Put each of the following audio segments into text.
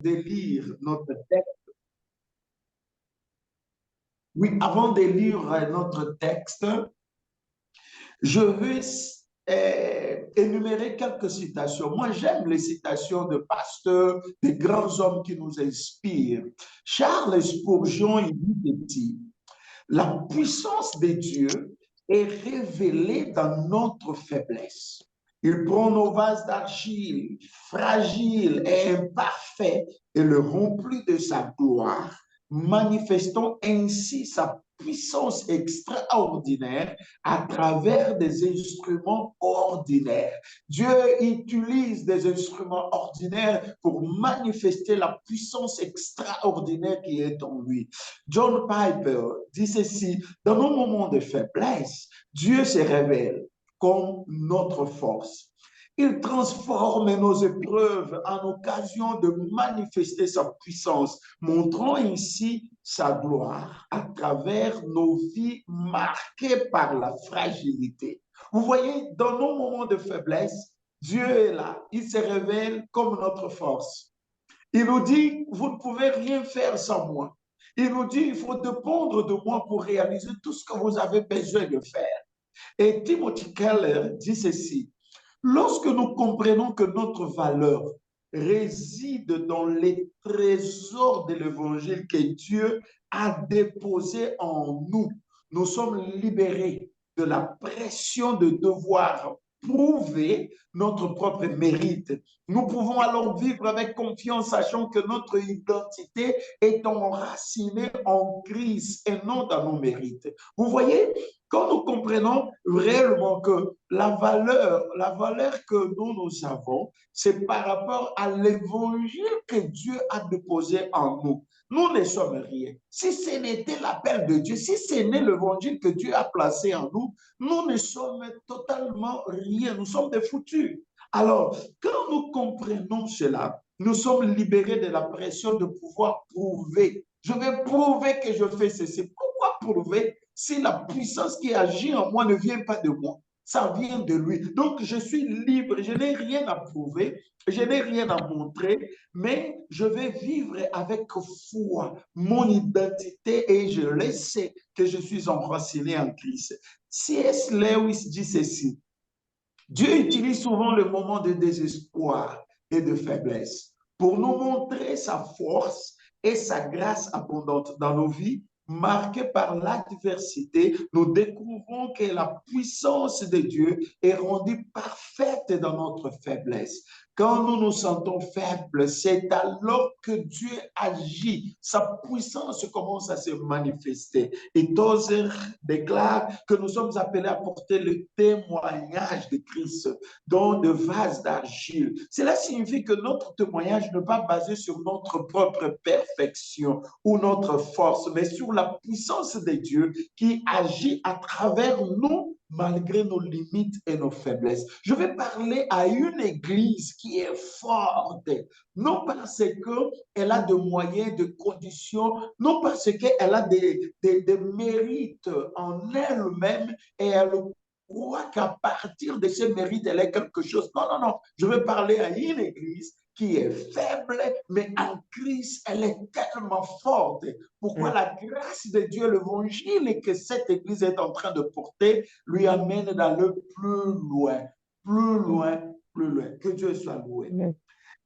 de lire notre texte, oui, avant de lire notre texte, je veux énumérer quelques citations. Moi, j'aime les citations de pasteurs, de grands hommes qui nous inspirent. Charles Spurgeon, il dit, la puissance de Dieu est révélée dans notre faiblesse. Il prend nos vases d'argile, fragiles et imparfaits, et le remplit de sa gloire, manifestant ainsi sa puissance extraordinaire à travers des instruments ordinaires. Dieu utilise des instruments ordinaires pour manifester la puissance extraordinaire qui est en lui. John Piper dit ceci, dans nos moments de faiblesse, Dieu se révèle comme notre force. Il transforme nos épreuves en occasion de manifester sa puissance, montrant ainsi sa gloire à travers nos vies marquées par la fragilité. Vous voyez, dans nos moments de faiblesse, Dieu est là. Il se révèle comme notre force. Il nous dit, vous ne pouvez rien faire sans moi. Il nous dit, il faut dépendre de moi pour réaliser tout ce que vous avez besoin de faire. Et Timothy Keller dit ceci, lorsque nous comprenons que notre valeur réside dans les trésors de l'évangile que Dieu a déposé en nous, nous sommes libérés de la pression de devoir prouver notre propre mérite. Nous pouvons alors vivre avec confiance, sachant que notre identité est enracinée en Christ et non dans nos mérites. Vous voyez, quand nous comprenons réellement que la valeur que nous avons, c'est par rapport à l'évangile que Dieu a déposé en nous. Nous ne sommes rien. Si ce n'était l'appel de Dieu, si ce n'est l'évangile que Dieu a placé en nous, nous ne sommes totalement rien. Nous sommes des foutus. Alors, quand nous comprenons cela, nous sommes libérés de la pression de pouvoir prouver. Je vais prouver que je fais ceci. Pourquoi prouver si la puissance qui agit en moi ne vient pas de moi? Ça vient de lui. Donc, je suis libre. Je n'ai rien à prouver. Je n'ai rien à montrer, mais je vais vivre avec foi mon identité et je le sais que je suis enraciné en Christ. C.S. Lewis dit ceci. Dieu utilise souvent le moment de désespoir et de faiblesse pour nous montrer sa force et sa grâce abondante dans nos vies. Marquées par l'adversité, nous découvrons que la puissance de Dieu est rendue parfaite dans notre faiblesse. Quand nous nous sentons faibles, c'est alors que Dieu agit. Sa puissance commence à se manifester. Et Tozer déclare que nous sommes appelés à porter le témoignage de Christ dans de vases d'argile. Cela signifie que notre témoignage n'est pas basé sur notre propre perfection ou notre force, mais sur la puissance de Dieu qui agit à travers nous malgré nos limites et nos faiblesses. Je vais parler à une église qui est forte, non parce qu'elle a de moyens, de conditions, non parce qu'elle a des mérites en elle-même et elle croit qu'à partir de ces mérites, elle est quelque chose. Non, non, non. Je veux parler à une église qui est faible, mais en Christ, elle est tellement forte. Pourquoi la grâce de Dieu, l'évangile que cette église est en train de porter, lui amène d'aller plus loin, plus loin, plus loin. Que Dieu soit loué.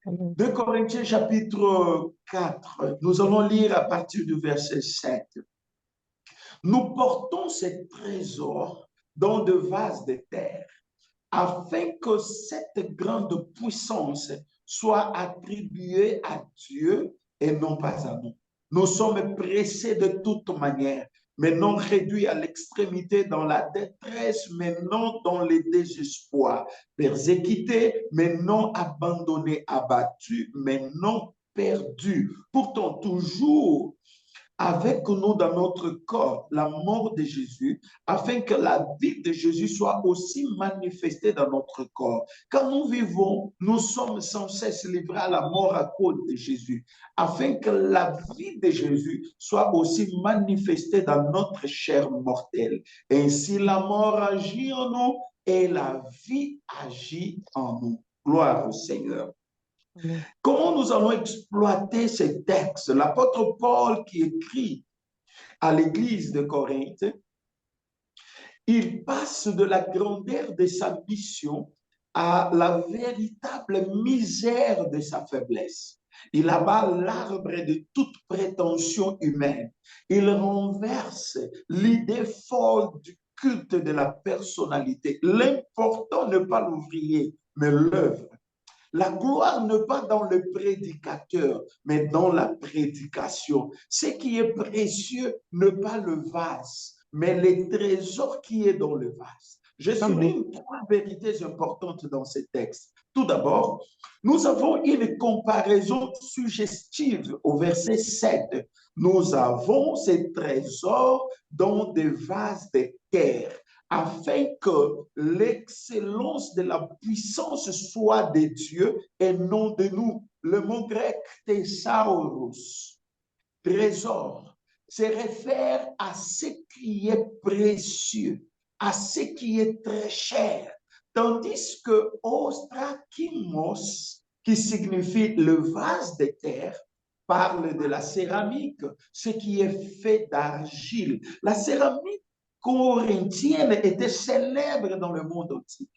2 Corinthiens chapitre 4, nous allons lire à partir du verset 7. Nous portons ces trésors dans de vases de terre, afin que cette grande puissance soit attribuée à Dieu et non pas à nous. Nous sommes pressés de toute manière, mais non réduits à l'extrémité dans la détresse, mais non dans le désespoir, persécutés, mais non abandonnés, abattus, mais non perdus. Pourtant, toujours avec nous dans notre corps la mort de Jésus, afin que la vie de Jésus soit aussi manifestée dans notre corps. Quand nous vivons, nous sommes sans cesse livrés à la mort à cause de Jésus, afin que la vie de Jésus soit aussi manifestée dans notre chair mortelle. Ainsi, la mort agit en nous et la vie agit en nous. Gloire au Seigneur. Amen. Comment nous allons exploiter ces textes? L'apôtre Paul qui écrit à l'église de Corinthe, il passe de la grandeur de sa mission à la véritable misère de sa faiblesse. Il abat l'arbre de toute prétention humaine. Il renverse l'idée folle du culte de la personnalité. L'important n'est pas l'ouvrier, mais l'œuvre. La gloire n'est pas dans le prédicateur, mais dans la prédication. Ce qui est précieux n'est pas le vase, mais le trésor qui est dans le vase. Je Amen. souligne trois vérités importantes dans ces textes. Tout d'abord, nous avons une comparaison suggestive au verset 7. Nous avons ces trésors dans des vases de terre, afin que l'excellence de la puissance soit de Dieu et non de nous. Le mot grec thesauros, trésor, se réfère à ce qui est précieux, à ce qui est très cher, tandis que ostrakimos, qui signifie le vase de terre, parle de la céramique, ce qui est fait d'argile. La céramique corinthienne était célèbre dans le monde antique.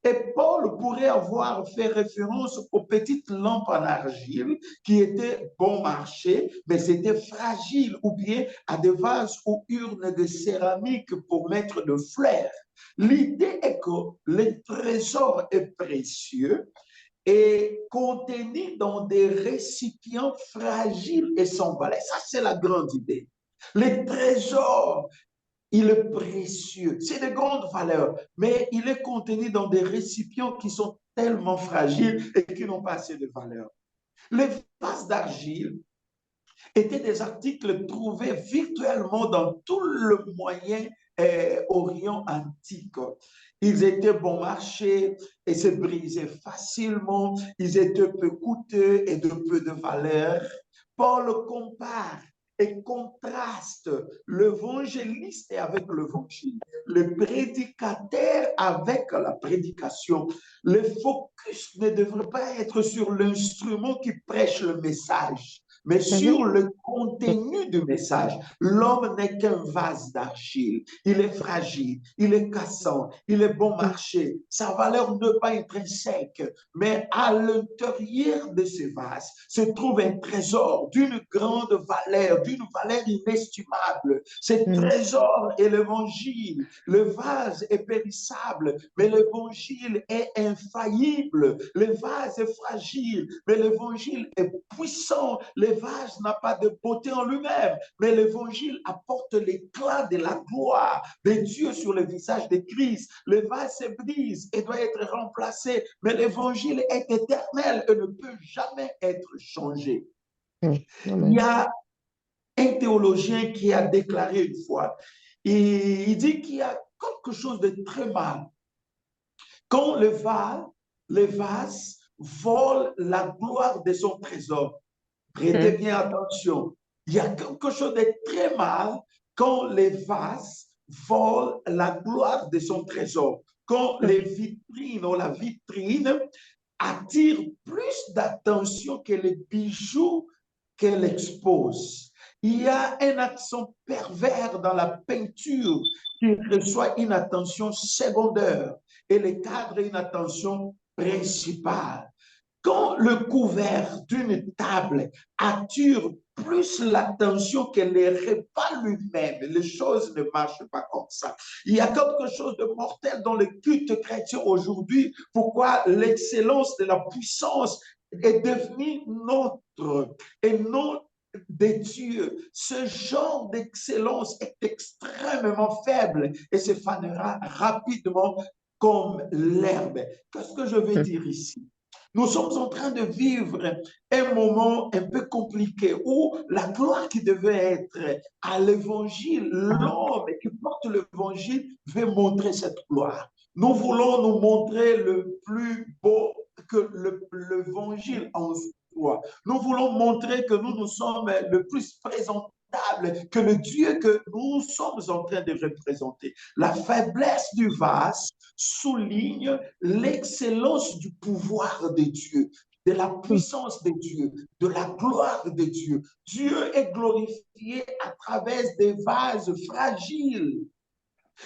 Et Paul pourrait avoir fait référence aux petites lampes en argile qui étaient bon marché, mais c'était fragile, ou bien à des vases ou urnes de céramique pour mettre de fleurs. L'idée est que le trésor est précieux et contenu dans des récipients fragiles et sans valeur. Ça, c'est la grande idée. Le trésor, il est précieux, c'est de grande valeur, mais il est contenu dans des récipients qui sont tellement fragiles et qui n'ont pas assez de valeur. Les vases d'argile étaient des articles trouvés virtuellement dans tout le Moyen-Orient antique. Ils étaient bon marché et se brisaient facilement. Ils étaient peu coûteux et de peu de valeur. Paul compare et contraste l'évangéliste avec l'évangile, le prédicateur avec la prédication. Le focus ne devrait pas être sur l'instrument qui prêche le message, mais sur le contenu du message. L'homme n'est qu'un vase d'argile. Il est fragile, il est cassant, il est bon marché. Sa valeur n'est pas intrinsèque, mais à l'intérieur de ce vase se trouve un trésor d'une grande valeur, d'une valeur inestimable. Ce trésor est l'évangile. Le vase est périssable, mais l'évangile est infaillible. Le vase est fragile, mais l'évangile est puissant. Le vase n'a pas de beauté en lui-même, mais l'évangile apporte l'éclat de la gloire de Dieu sur le visage de Christ. Le vase se brise et doit être remplacé, mais l'évangile est éternel et ne peut jamais être changé. Il y a un théologien qui a déclaré une fois, et il dit qu'il y a quelque chose de très mal quand le vase vole la gloire de son trésor. Prêtez bien attention. Il y a quelque chose de très mal quand les vases volent la gloire de son trésor. Quand les vitrines ou la vitrine attire plus d'attention que les bijoux qu'elle expose. Il y a un accent pervers dans la peinture qui reçoit une attention secondaire et le cadre une attention principale. Quand le couvert d'une table attire plus l'attention que le repas lui-même, les choses ne marchent pas comme ça. Il y a quelque chose de mortel dans le culte chrétien aujourd'hui. Pourquoi l'excellence de la puissance est devenue notre et non des dieux. Ce genre d'excellence est extrêmement faible et se fanera rapidement comme l'herbe. Qu'est-ce que je veux dire ici? Nous sommes en train de vivre un moment un peu compliqué où la gloire qui devait être à l'évangile, l'homme qui porte l'évangile veut montrer cette gloire. Nous voulons nous montrer le plus beau que l'évangile en soi. Nous voulons montrer que nous sommes le plus présentables que le Dieu que nous sommes en train de représenter. La faiblesse du vase souligne l'excellence du pouvoir de Dieu. de la puissance de Dieu, de la gloire de Dieu. Dieu est glorifié à travers des vases fragiles.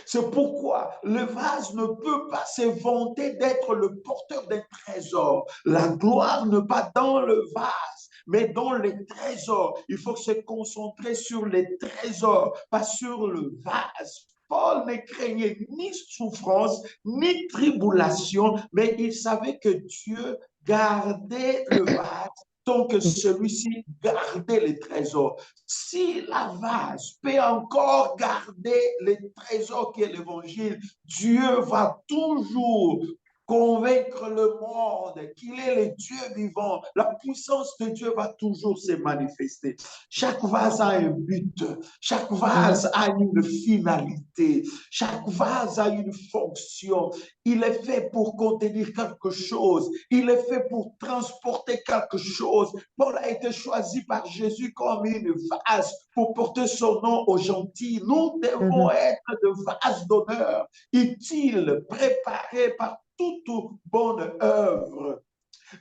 C'est pourquoi le vase ne peut pas se vanter d'être le porteur d'un trésor. La gloire n'est pas dans le vase, mais dans les trésors. Il faut se concentrer sur les trésors, pas sur le vase. Paul ne craignait ni souffrance, ni tribulation, mais il savait que Dieu gardait le vase tant que celui-ci gardait les trésors. Si la vase peut encore garder les trésors qui est l'évangile, Dieu va toujours convaincre le monde qu'il est le Dieu vivant. La puissance de Dieu va toujours se manifester. Chaque vase a un but, chaque vase a une finalité, chaque vase a une fonction. Il est fait pour contenir quelque chose, il est fait pour transporter quelque chose. Paul a été choisi par Jésus comme une vase pour porter son nom aux gentils. Nous devons être de vases d'honneur, utiles, préparés par toute bonne œuvre.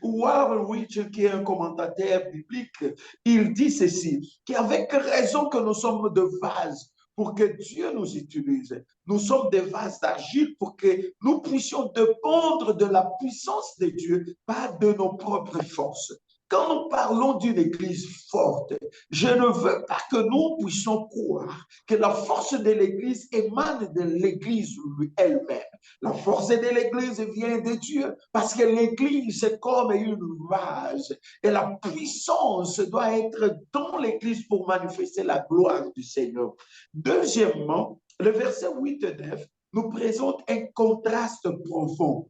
Warren Witcher, qui est un commentateur biblique, il dit ceci, qu'avec raison que nous sommes de vases pour que Dieu nous utilise. Nous sommes des vases d'argile pour que nous puissions dépendre de la puissance de Dieu, pas de nos propres forces. Quand nous parlons d'une église forte, je ne veux pas que nous puissions croire que la force de l'église émane de l'église elle-même. La force de l'église vient de Dieu parce que l'église est comme une vase et la puissance doit être dans l'église pour manifester la gloire du Seigneur. Deuxièmement, le verset 8 et 9 nous présente un contraste profond.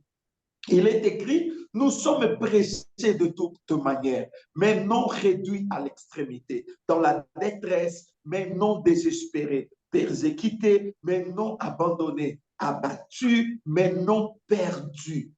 Il est écrit, nous sommes pressés de toute manière, mais non réduits à l'extrémité, dans la détresse, mais non désespérés, persécutés, mais non abandonnés, abattus, mais non perdus.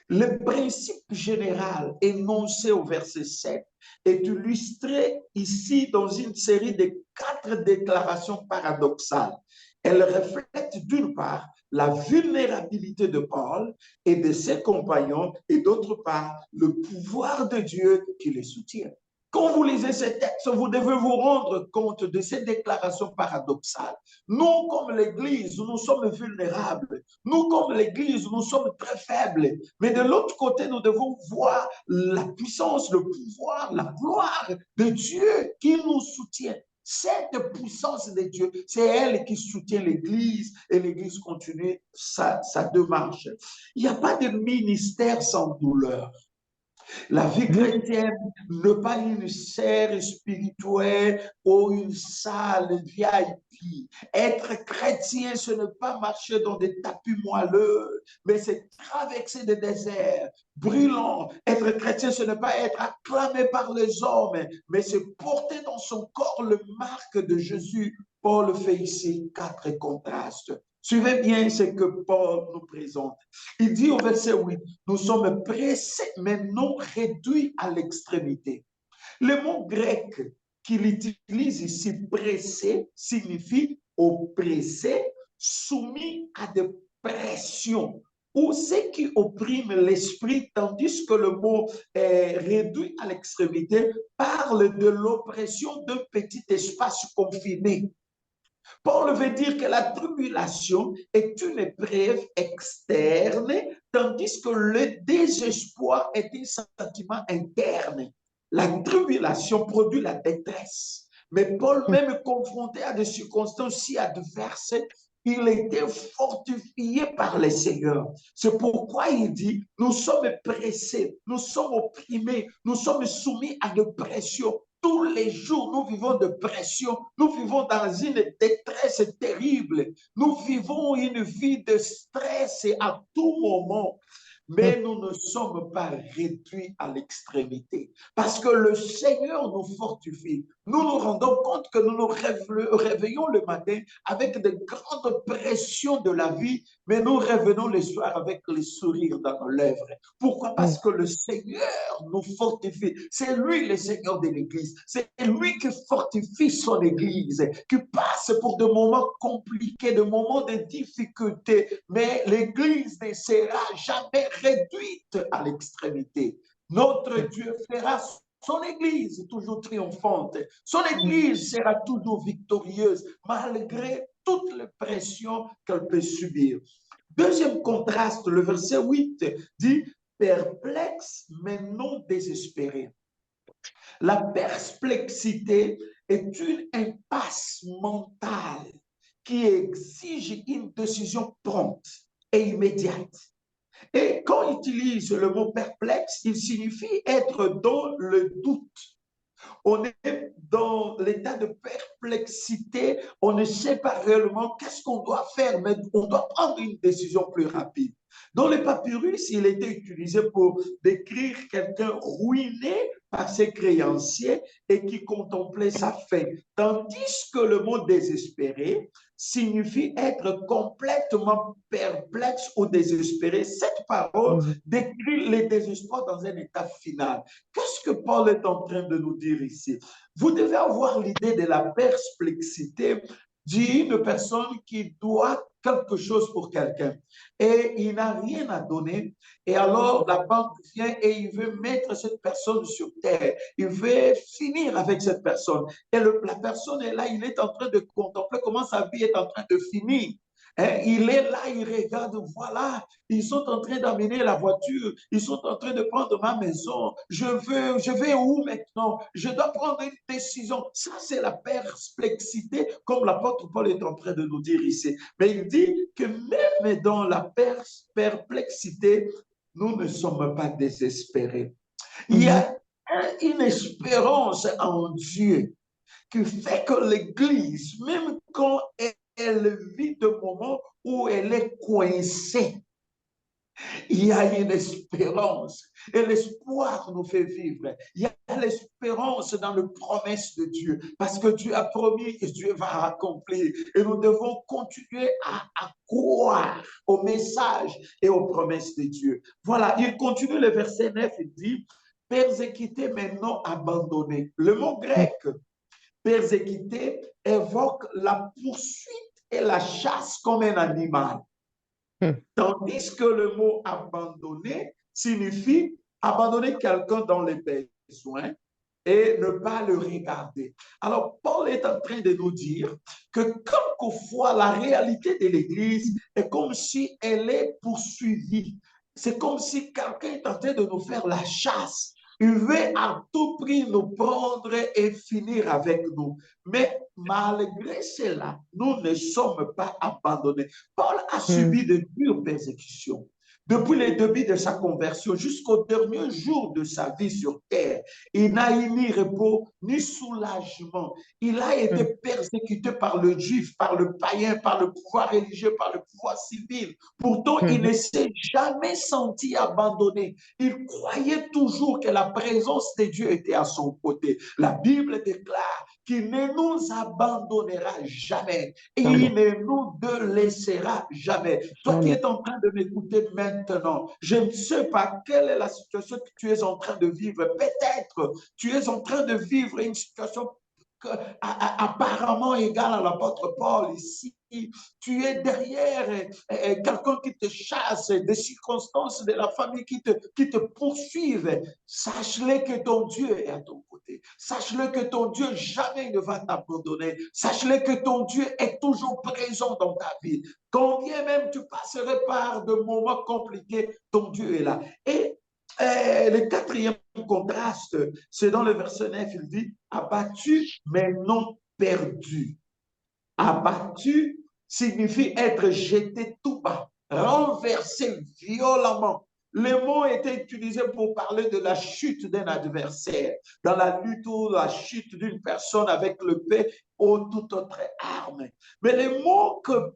Le principe général énoncé au verset 7 est illustré ici dans une série de 4 déclarations paradoxales. Elles reflètent d'une part la vulnérabilité de Paul et de ses compagnons et d'autre part le pouvoir de Dieu qui les soutient. Quand vous lisez ces textes, vous devez vous rendre compte de ces déclarations paradoxales. Nous, comme l'Église, nous sommes vulnérables. Nous, comme l'Église, nous sommes très faibles. Mais de l'autre côté, nous devons voir la puissance, le pouvoir, la gloire de Dieu qui nous soutient. Cette puissance de Dieu, c'est elle qui soutient l'Église et l'Église continue sa démarche. Il n'y a pas de ministère sans douleur. La vie chrétienne n'est pas une serre spirituelle ou une salle VIP. Être chrétien, ce n'est pas marcher dans des tapis moelleux, mais c'est traverser des déserts brûlants. Être chrétien, ce n'est pas être acclamé par les hommes, mais c'est porter dans son corps le marque de Jésus. Paul fait ici 4 contrastes. Suivez bien ce que Paul nous présente. Il dit au verset 8, nous sommes pressés, mais non réduits à l'extrémité. Le mot grec qu'il utilise ici, pressé, signifie oppressé, soumis à des pressions, ou ce qui opprime l'esprit, tandis que le mot réduit à l'extrémité parle de l'oppression d'un petit espace confiné. Paul veut dire que la tribulation est une épreuve externe, tandis que le désespoir est un sentiment interne. La tribulation produit la détresse. Mais Paul, même confronté à des circonstances si adverses, il était fortifié par le Seigneur. C'est pourquoi il dit, nous sommes pressés, nous sommes opprimés, nous sommes soumis à de pressions. Tous les jours, nous vivons de pression, nous vivons dans une détresse terrible, nous vivons une vie de stress à tout moment. Mais nous ne sommes pas réduits à l'extrémité parce que le Seigneur nous fortifie. Nous nous rendons compte que nous nous réveillons le matin avec de grandes pressions de la vie, mais nous revenons le soir avec les sourires dans nos lèvres. Pourquoi? Parce que le Seigneur nous fortifie. C'est lui le Seigneur de l'Église. C'est lui qui fortifie son Église, qui passe pour des moments compliqués, des moments de difficultés. Mais l'Église ne sera jamais réduite à l'extrémité. Notre Dieu fera son Église toujours triomphante. Son Église sera toujours victorieuse malgré toutes les pressions qu'elle peut subir. Deuxième contraste, le verset 8 dit perplexe mais non désespéré. La perplexité est une impasse mentale qui exige une décision prompte et immédiate. Et quand il utilise le mot perplexe, il signifie être dans le doute. On est dans l'état de perplexité, on ne sait pas réellement qu'est-ce qu'on doit faire, mais on doit prendre une décision plus rapide. Dans les papyrus, il était utilisé pour décrire quelqu'un ruiné par ses créanciers et qui contemplait sa fin. Tandis que le mot désespéré signifie être complètement perplexe ou désespéré. Cette parole décrit le désespoir dans un état final. Qu'est-ce que Paul est en train de nous dire ici? Vous devez avoir l'idée de la perplexité d'une personne qui doit quelque chose pour quelqu'un et il n'a rien à donner et alors la banque vient et il veut mettre cette personne sur terre, il veut finir avec cette personne et la personne est là, il est en train de contempler comment sa vie est en train de finir. Hein, il est là, il regarde, voilà, ils sont en train d'amener la voiture, ils sont en train de prendre ma maison, je vais où maintenant? Je dois prendre une décision. Ça, c'est la perplexité, comme l'apôtre Paul est en train de nous dire ici. Mais il dit que même dans la perplexité, nous ne sommes pas désespérés. Il y a une espérance en Dieu qui fait que l'Église, même quand elle vit de moments où elle est coincée, il y a une espérance et l'espoir nous fait vivre. Il y a l'espérance dans les promesses de Dieu parce que Dieu a promis et Dieu va accomplir. Et nous devons continuer à croire au message et aux promesses de Dieu. Voilà, il continue le verset 9, il dit persécuté mais non abandonné. Le mot grec persécuté évoque la poursuite et la chasse comme un animal. Tandis que le mot abandonner signifie abandonner quelqu'un dans les besoins et ne pas le regarder. Alors, Paul est en train de nous dire que quelquefois, la réalité de l'Église est comme si elle est poursuivie. C'est comme si quelqu'un est en train de nous faire la chasse. Il veut à tout prix nous prendre et finir avec nous. Mais malgré cela, nous ne sommes pas abandonnés. Paul a subi de dures persécutions. Depuis le début de sa conversion jusqu'au dernier jour de sa vie sur terre, il n'a eu ni repos ni soulagement. Il a été persécuté par le juif, par le païen, par le pouvoir religieux, par le pouvoir civil. Pourtant, il ne s'est jamais senti abandonné. Il croyait toujours que la présence de Dieu était à son côté. La Bible déclare qu'il ne nous abandonnera jamais et il ne nous délaissera jamais. Toi qui es en train de m'écouter maintenant, je ne sais pas quelle est la situation que tu es en train de vivre. Peut-être tu es en train de vivre une situation apparemment égale à l'apôtre Paul ici. Tu es derrière quelqu'un qui te chasse, des circonstances de la famille qui te poursuivent. Sache-le que ton Dieu est à ton côté. Sache-le que ton Dieu jamais ne va t'abandonner. Sache-le que ton Dieu est toujours présent dans ta vie. Quand bien même tu passerais par de moments compliqués, ton Dieu est là. Et le quatrième contraste, c'est dans le verset 9, il dit abattu mais non perdu. Abattu signifie être jeté tout bas, renversé violemment. Le mot était utilisé pour parler de la chute d'un adversaire, dans la lutte ou la chute d'une personne avec le paix ou toute autre arme. Mais le mot que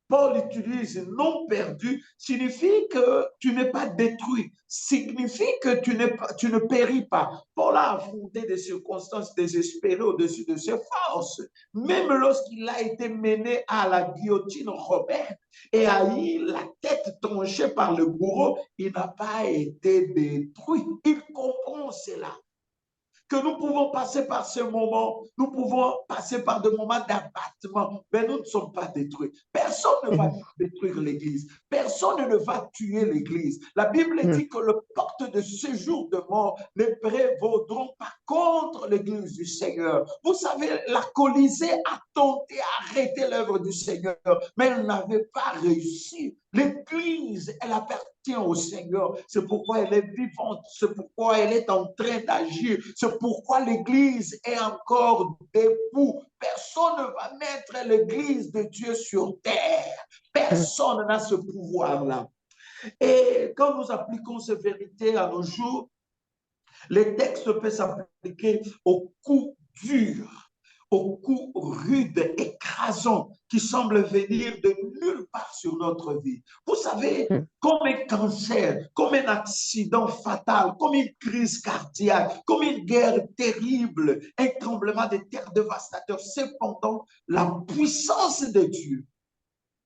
Paul utilise non perdu signifie que tu n'es pas détruit, signifie que tu ne péris pas. Paul a affronté des circonstances désespérées au-dessus de ses forces. Même lorsqu'il a été mené à la guillotine romaine et a eu la tête tranchée par le bourreau, il n'a pas été détruit. Il comprend cela. que nous pouvons passer par ce moment, nous pouvons passer par des moments d'abattement, mais nous ne sommes pas détruits. Personne ne va détruire l'Église. Personne ne va tuer l'Église. La Bible dit que le porte de séjour de mort ne prévaudront pas contre l'Église du Seigneur. Vous savez, la Colisée a tenté d'arrêter l'œuvre du Seigneur, mais elle n'avait pas réussi. L'Église, elle appartient au Seigneur. C'est pourquoi elle est vivante. C'est pourquoi elle est en train d'agir. C'est pourquoi l'Église est encore debout. Personne ne va mettre l'Église de Dieu sur terre. Personne n'a ce pouvoir-là. Et quand nous appliquons ces vérités à nos jours, les textes peuvent s'appliquer aux coups durs, aux coups rudes, écrasants, qui semblent venir de nulle part sur notre vie. Vous savez, comme un cancer, comme un accident fatal, comme une crise cardiaque, comme une guerre terrible, un tremblement de terre dévastateur, cependant, la puissance de Dieu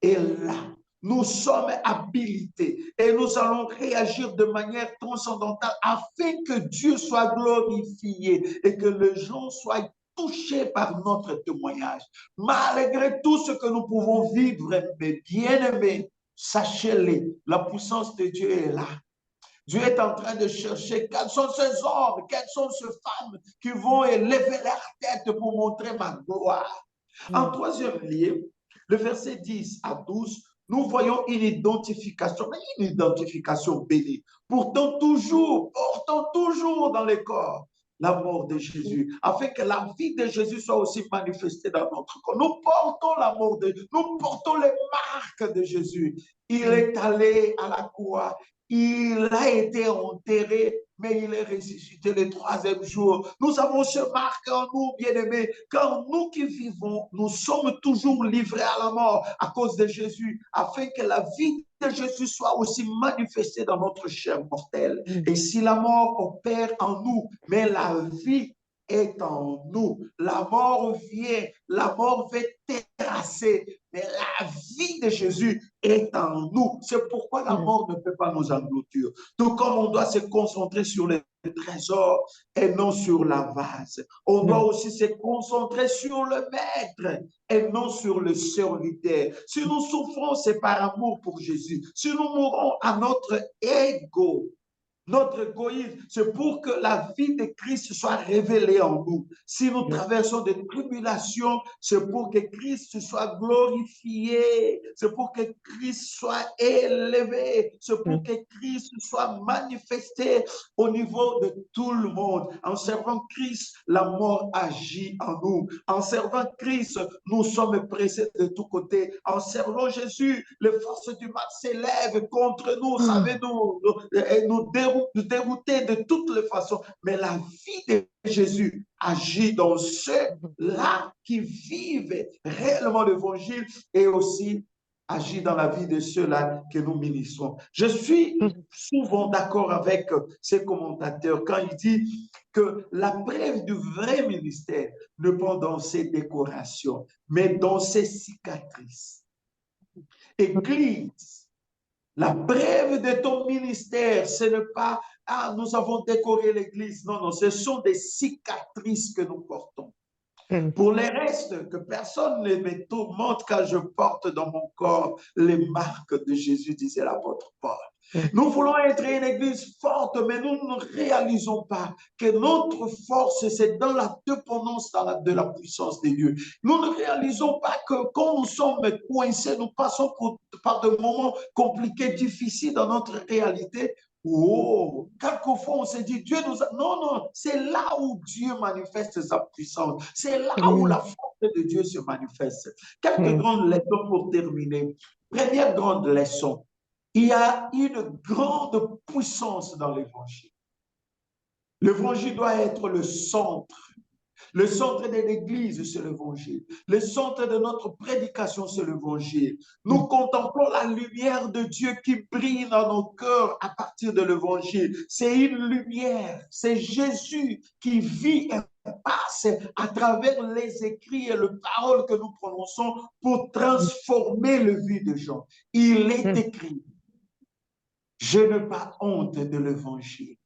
est là. Nous sommes habilités et nous allons réagir de manière transcendantale afin que Dieu soit glorifié et que les gens soient touchés par notre témoignage. Malgré tout ce que nous pouvons vivre, mes bien-aimés, sachez-le, la puissance de Dieu est là. Dieu est en train de chercher quels sont ces hommes, quelles sont ces femmes qui vont élever leur tête pour montrer ma gloire. En troisième lieu, le verset 10 à 12, nous voyons une identification, mais une identification bénie. Portons toujours dans le corps la mort de Jésus, afin que la vie de Jésus soit aussi manifestée dans notre corps. Nous portons la mort de Jésus, nous portons les marques de Jésus. Il est allé à la croix, il a été enterré, mais il est ressuscité le troisième jour. Nous avons ce marque en nous, bien-aimés, car nous qui vivons, nous sommes toujours livrés à la mort à cause de Jésus, afin que la vie de Jésus soit aussi manifestée dans notre chair mortelle. Et si la mort opère en nous, mais la vie est en nous. La mort vient, la mort veut terrasser, mais la vie de Jésus est en nous. C'est pourquoi la mort ne peut pas nous engloutir. Tout comme on doit se concentrer sur les trésors et non sur la vase. On doit aussi se concentrer sur le maître et non sur le serviteur. Si nous souffrons, c'est par amour pour Jésus. Si nous mourons à notre ego, notre égoïsme, c'est pour que la vie de Christ soit révélée en nous. Si nous traversons des tribulations, c'est pour que Christ soit glorifié, c'est pour que Christ soit élevé, c'est pour que Christ soit manifesté au niveau de tout le monde. En servant Christ, la mort agit en nous. En servant Christ, nous sommes pressés de tous côtés. En servant Jésus, les forces du mal s'élèvent contre nous, savez-nous, et nous dérouter de toutes les façons. Mais la vie de Jésus agit dans ceux-là qui vivent réellement l'évangile et aussi agit dans la vie de ceux-là que nous ministrons. Je suis souvent d'accord avec ces commentateurs quand ils disent que la preuve du vrai ministère ne pas dans ses décorations, mais dans ses cicatrices. Église, la preuve de ton ministère, ce n'est pas « Ah, nous avons décoré l'église ». Non, non, ce sont des cicatrices que nous portons. Pour les restes, que personne ne me tourmente quand je porte dans mon corps les marques de Jésus, disait l'apôtre Paul. Nous voulons être une église forte, mais nous ne réalisons pas que notre force, c'est dans la dépendance de la puissance de Dieu. Nous ne réalisons pas que quand nous sommes coincés, nous passons par des moments compliqués, difficiles dans notre réalité. Oh, quelquefois on se dit, Dieu nous a... Non, non, c'est là où Dieu manifeste sa puissance. C'est là où la force de Dieu se manifeste. Quelques grandes leçons pour terminer. Première grande leçon. Il y a une grande puissance dans l'évangile. L'évangile doit être le centre. Le centre de l'Église, c'est l'évangile. Le centre de notre prédication, c'est l'évangile. Nous contemplons la lumière de Dieu qui brille dans nos cœurs à partir de l'évangile. C'est une lumière. C'est Jésus qui vit et passe à travers les écrits et les paroles que nous prononçons pour transformer la vie des gens. Il est écrit. Je n'ai pas honte de l'évangile.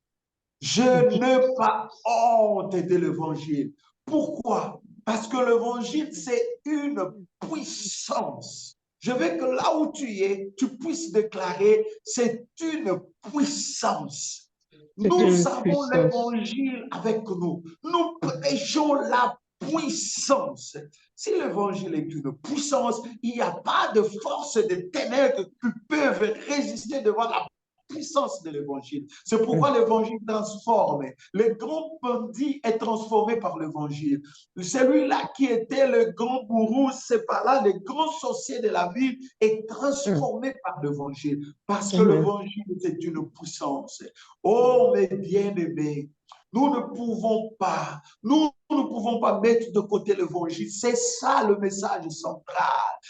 Je n'ai pas honte de l'évangile. Pourquoi? Parce que l'évangile, c'est une puissance. Je veux que là où tu es, tu puisses déclarer, c'est une puissance. C'est Nous une avons puissance. l'évangile avec nous. Nous prêchons la puissance. Si l'évangile est une puissance, il n'y a pas de force de ténèbres qui peuvent résister devant la puissance de l'évangile. C'est pourquoi l'évangile transforme. Le grand bandit est transformé par l'évangile. Celui-là qui était le grand bourreau, c'est par là, le grand sorcier de la ville est transformé par l'évangile. Parce que Amen. l'évangile, c'est une puissance. Oh, mes bien-aimés, nous ne pouvons pas, nous ne pouvons pas mettre de côté l'évangile. C'est ça le message central.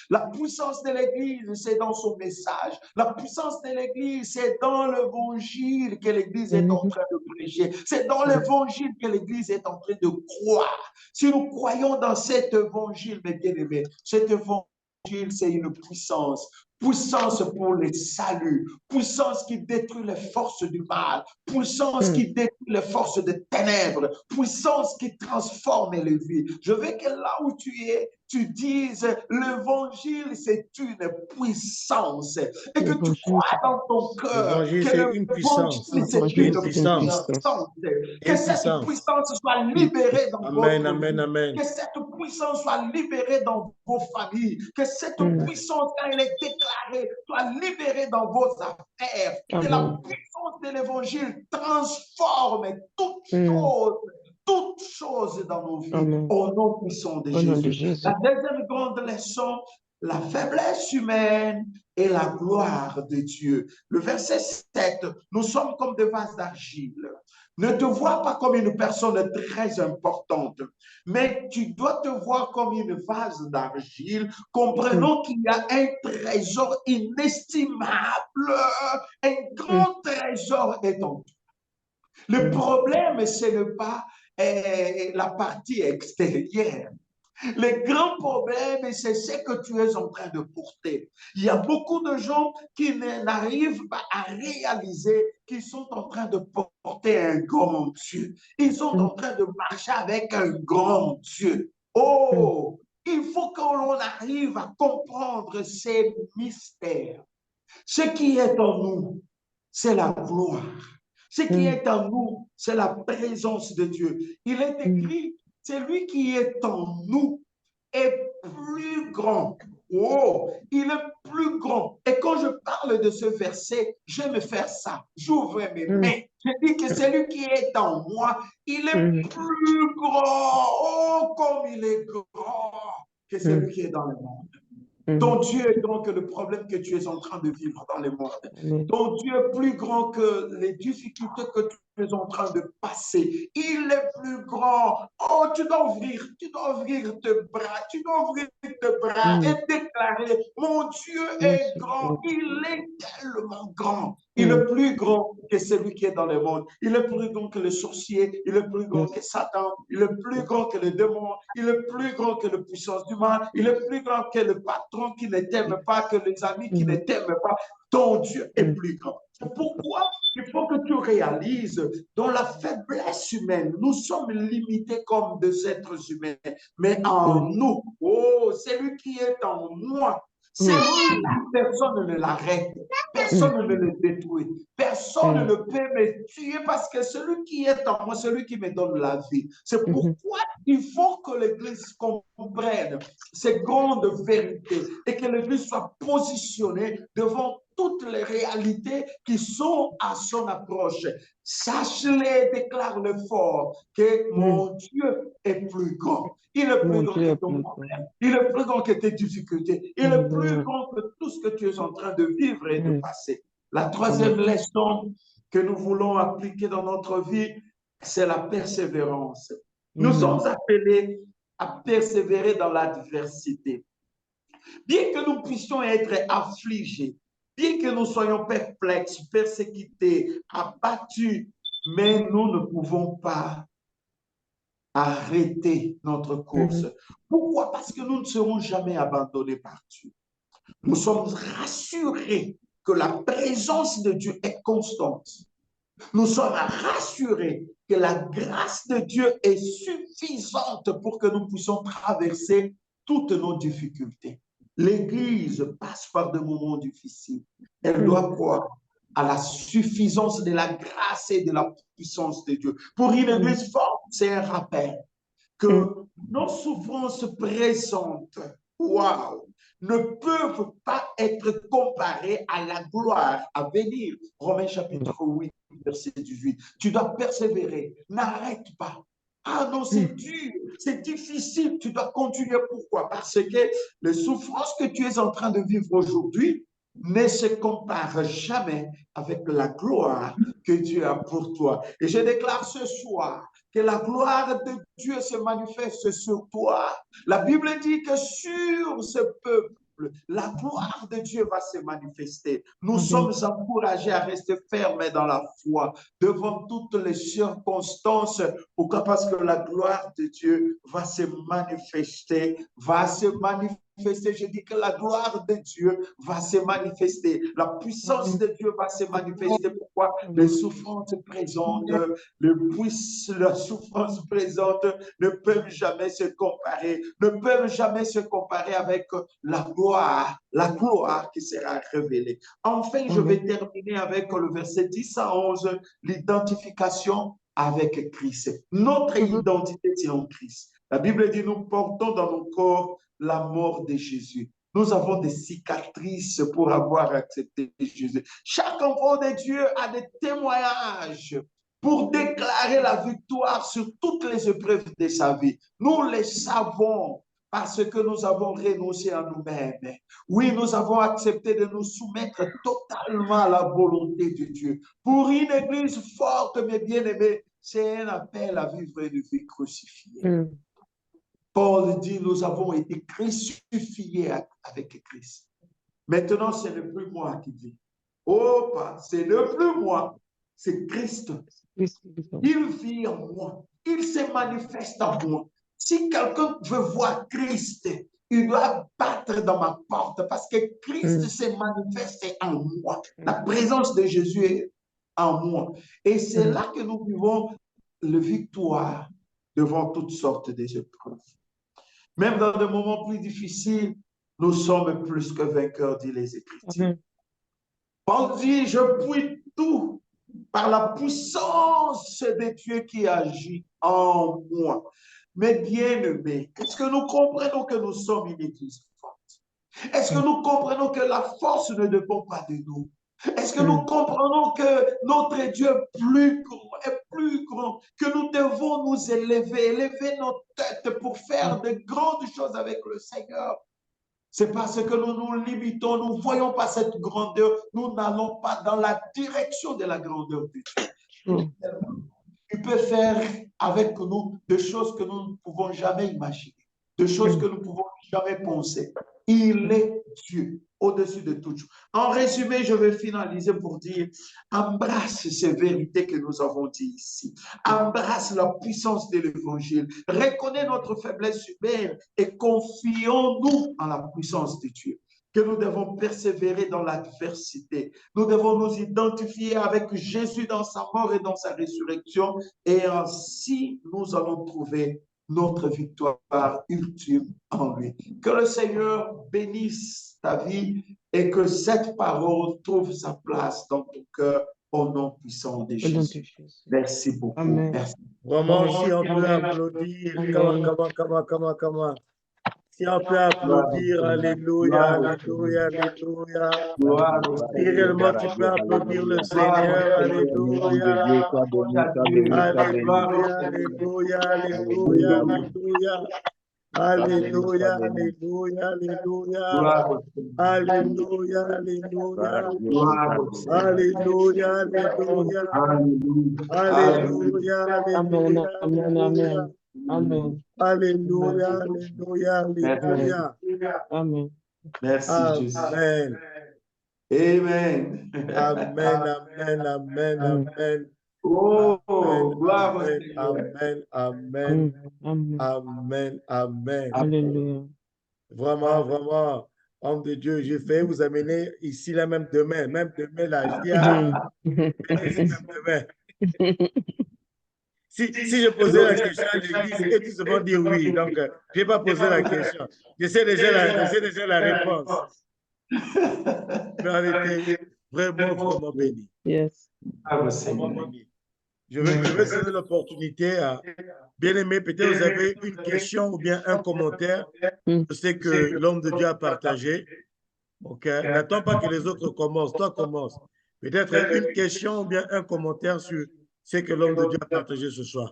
La puissance de l'Église, c'est dans son message. La puissance de l'Église, c'est dans l'évangile que l'Église est en train de prêcher. C'est dans l'évangile que l'Église est en train de croire. Si nous croyons dans cet évangile, mes bien-aimés, cet évangile, c'est une puissance. Puissance pour le salut, puissance qui détruit les forces du mal, puissance qui détruit les forces des ténèbres, puissance qui transforme les vies. Je veux que là où tu es, tu dises l'évangile, c'est une puissance et que tu L'évangile, crois dans ton cœur L'évangile, que c'est une puissance. l'évangile, c'est l'évangile, une Une c'est une puissance. puissance. puissance. Que Une cette puissance. puissance soit libérée dans Amen, votre amen, vie. amen. Que cette puissance soit libérée dans vos familles. Que cette puissance, quand elle est déclarée, soit libérée dans vos affaires. Que la Amen. puissance de l'évangile transforme toutes choses dans nos vies. Amen. Au nom puissant de Au nom de Jésus. Jésus. La deuxième grande leçon, la faiblesse humaine et la gloire de Dieu. Le verset 7, nous sommes comme des vases d'argile. Ne te vois pas comme une personne très importante, mais tu dois te voir comme une vase d'argile, comprenant qu'il y a un trésor inestimable, un grand trésor est en toi. Le problème, ce n'est pas la partie extérieure. Le grand problème, c'est ce que tu es en train de porter. Il y a beaucoup de gens qui n'arrivent pas à réaliser qu'ils sont en train de porter un grand Dieu. Ils sont en train de marcher avec un grand Dieu. Oh, il faut que l'on arrive à comprendre ces mystères. Ce qui est en nous, c'est la gloire. Ce qui est en nous, c'est la présence de Dieu. Il est écrit, c'est lui qui est en nous est plus grand. Oh, il est plus grand. Et quand je parle de ce verset, je vais me faire ça. J'ouvre mes mains. Je dis que celui qui est en moi, il est plus grand. Oh, comme il est grand que celui qui est dans le monde. Ton Dieu est grand que le problème que tu es en train de vivre dans le monde. Ton Dieu est plus grand que les difficultés que tu es en train de passer. Il est plus grand. Oh, tu dois ouvrir tes bras, tu dois ouvrir tes bras et déclarer, mon Dieu est grand. Il est tellement grand. Il est plus grand que celui qui est dans le monde. Il est plus grand que le sorcier. Il est plus grand que Satan. Il est plus grand que le démon. Il est plus grand que la puissance du mal. Il est plus grand que le patron qui ne t'aime pas, que les amis qui ne t'aiment pas. Ton Dieu est plus grand. C'est pourquoi il faut que tu réalises, dans la faiblesse humaine, nous sommes limités comme des êtres humains. Mais en nous, oh, celui qui est en moi, celui-là, personne ne l'arrête, personne ne le détruit, personne ne peut me tuer parce que celui qui est en moi, celui qui me donne la vie. C'est pourquoi il faut que l'Église comprenne ces grandes vérités et que l'Église soit positionnée devant toutes les réalités qui sont à son approche. Sache-les, déclare-le fort, que mon Dieu est plus grand. Il est plus grand que ton problème. Il est plus grand que tes difficultés. Il est plus grand que tout ce que tu es en train de vivre et de passer. La troisième leçon que nous voulons appliquer dans notre vie, c'est la persévérance. Nous sommes appelés à persévérer dans l'adversité. Bien que nous puissions être affligés, bien que nous soyons perplexes, persécutés, abattus, mais nous ne pouvons pas arrêter notre course. Pourquoi? Parce que nous ne serons jamais abandonnés par Dieu. Nous sommes rassurés que la présence de Dieu est constante. Nous sommes rassurés que la grâce de Dieu est suffisante pour que nous puissions traverser toutes nos difficultés. L'Église passe par des moments difficiles. Elle doit croire à la suffisance de la grâce et de la puissance de Dieu. Pour une Église forte, c'est un rappel que nos souffrances présentes, waouh, ne peuvent pas être comparées à la gloire à venir. Romains chapitre 8, verset 18. Tu dois persévérer, n'arrête pas. Ah non, c'est dur, c'est difficile, tu dois continuer. Pourquoi? Parce que les souffrances que tu es en train de vivre aujourd'hui ne se comparent jamais avec la gloire que Dieu a pour toi. Et je déclare ce soir que la gloire de Dieu se manifeste sur toi. La Bible dit que sur ce peuple, la gloire de Dieu va se manifester. Nous sommes encouragés à rester fermes dans la foi devant toutes les circonstances. Pourquoi? Parce que la gloire de Dieu va se manifester, Je dis que la gloire de Dieu va se manifester. La puissance de Dieu va se manifester. Pourquoi? Les souffrances présentes, la souffrance présente ne peuvent jamais se comparer, avec la gloire qui sera révélée. Enfin, je vais terminer avec le verset 10 à 11, l'identification avec Christ. Notre identité, c'est en Christ. La Bible dit, nous portons dans nos corps la mort de Jésus. Nous avons des cicatrices pour avoir accepté Jésus. Chaque enfant de Dieu a des témoignages pour déclarer la victoire sur toutes les épreuves de sa vie. Nous les savons parce que nous avons renoncé à nous-mêmes. Oui, nous avons accepté de nous soumettre totalement à la volonté de Dieu. Pour une église forte, mes bien-aimés, c'est un appel à vivre une vie crucifiée. Paul dit, nous avons été crucifiés avec Christ. Maintenant, ce n'est plus moi qui vis. Oh, ce n'est plus moi, c'est Christ. Il vit en moi. Il se manifeste en moi. Si quelqu'un veut voir Christ, il doit battre dans ma porte parce que Christ se manifeste en moi. La présence de Jésus est en moi. Et c'est là que nous vivons la victoire devant toutes sortes d'épreuves. Même dans des moments plus difficiles, nous sommes plus que vainqueurs, dit les Écritures. Paul dit, je puis tout par la puissance de Dieu qui agit en moi. Mais bien-aimés, est-ce que nous comprenons que nous sommes une église forte? Est-ce que nous comprenons que la force ne dépend pas de nous? Est-ce que nous comprenons que notre Dieu est plus grand, que nous devons nous élever nos têtes pour faire de grandes choses avec le Seigneur? C'est parce que nous nous limitons, nous ne voyons pas cette grandeur, nous n'allons pas dans la direction de la grandeur de Dieu. Il peut faire avec nous des choses que nous ne pouvons jamais imaginer, des choses que nous ne pouvons jamais penser. Il est Dieu, au-dessus de tout. En résumé, je vais finaliser pour dire, embrasse ces vérités que nous avons dites ici. Embrasse la puissance de l'Évangile. Reconnais notre faiblesse humaine et confions-nous en la puissance de Dieu. Que nous devons persévérer dans l'adversité. Nous devons nous identifier avec Jésus dans sa mort et dans sa résurrection. Et ainsi, nous allons trouver notre victoire ultime en lui. Que le Seigneur bénisse ta vie et que cette parole trouve sa place dans ton cœur au nom puissant de Jésus. Merci beaucoup. Amen. Merci. Vraiment, si on peut applaudir, comment. Si on peut applaudir, alléluia, alléluia, alléluia. Si réellement tu peux applaudir le Seigneur, alléluia. Alléluia, alléluia, alléluia, alléluia. Alléluia, alléluia, alléluia. Alléluia, alléluia. Alléluia, alléluia. Alléluia, alléluia. Amen. Amen. Alléluia, alléluia, alléluia. Amen. Merci, Jésus. Amen. Amen. Amen, amen, amen, amen. Oh, gloire au Amen, Seigneur. amen, amen, Amen. amen, amen. Alléluia. Vraiment, vraiment, homme de Dieu, je vais vous amener ici là même demain là. Je dis, ah, ici même demain. Si je posais la question à l'église, et tout le monde dit oui. Donc, je ne vais pas poser la question. Je sais déjà la réponse. Mais on était vraiment bénis. Yes. Vraiment bénis. Je vais donner l'opportunité à bien-aimés. Peut-être vous avez une question ou bien un commentaire. Je sais que l'homme de Dieu a partagé. OK? N'attends pas que les autres commencent. Toi, commence. Peut-être une question ou bien un commentaire sur ce que l'homme de Dieu a partagé ce soir.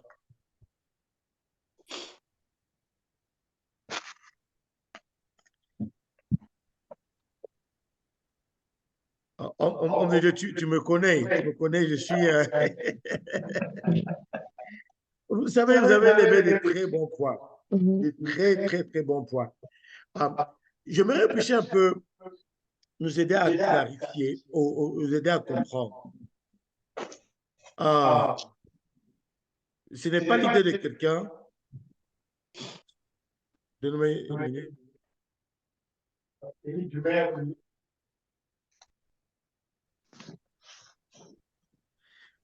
Homme de Dieu, tu me connais, je suis... Vous savez, vous avez levé des très bons points, des très bons points. J'aimerais réfléchir un peu, nous aider à clarifier, nous aider à comprendre. Ce n'est pas l'idée de quelqu'un de nommer...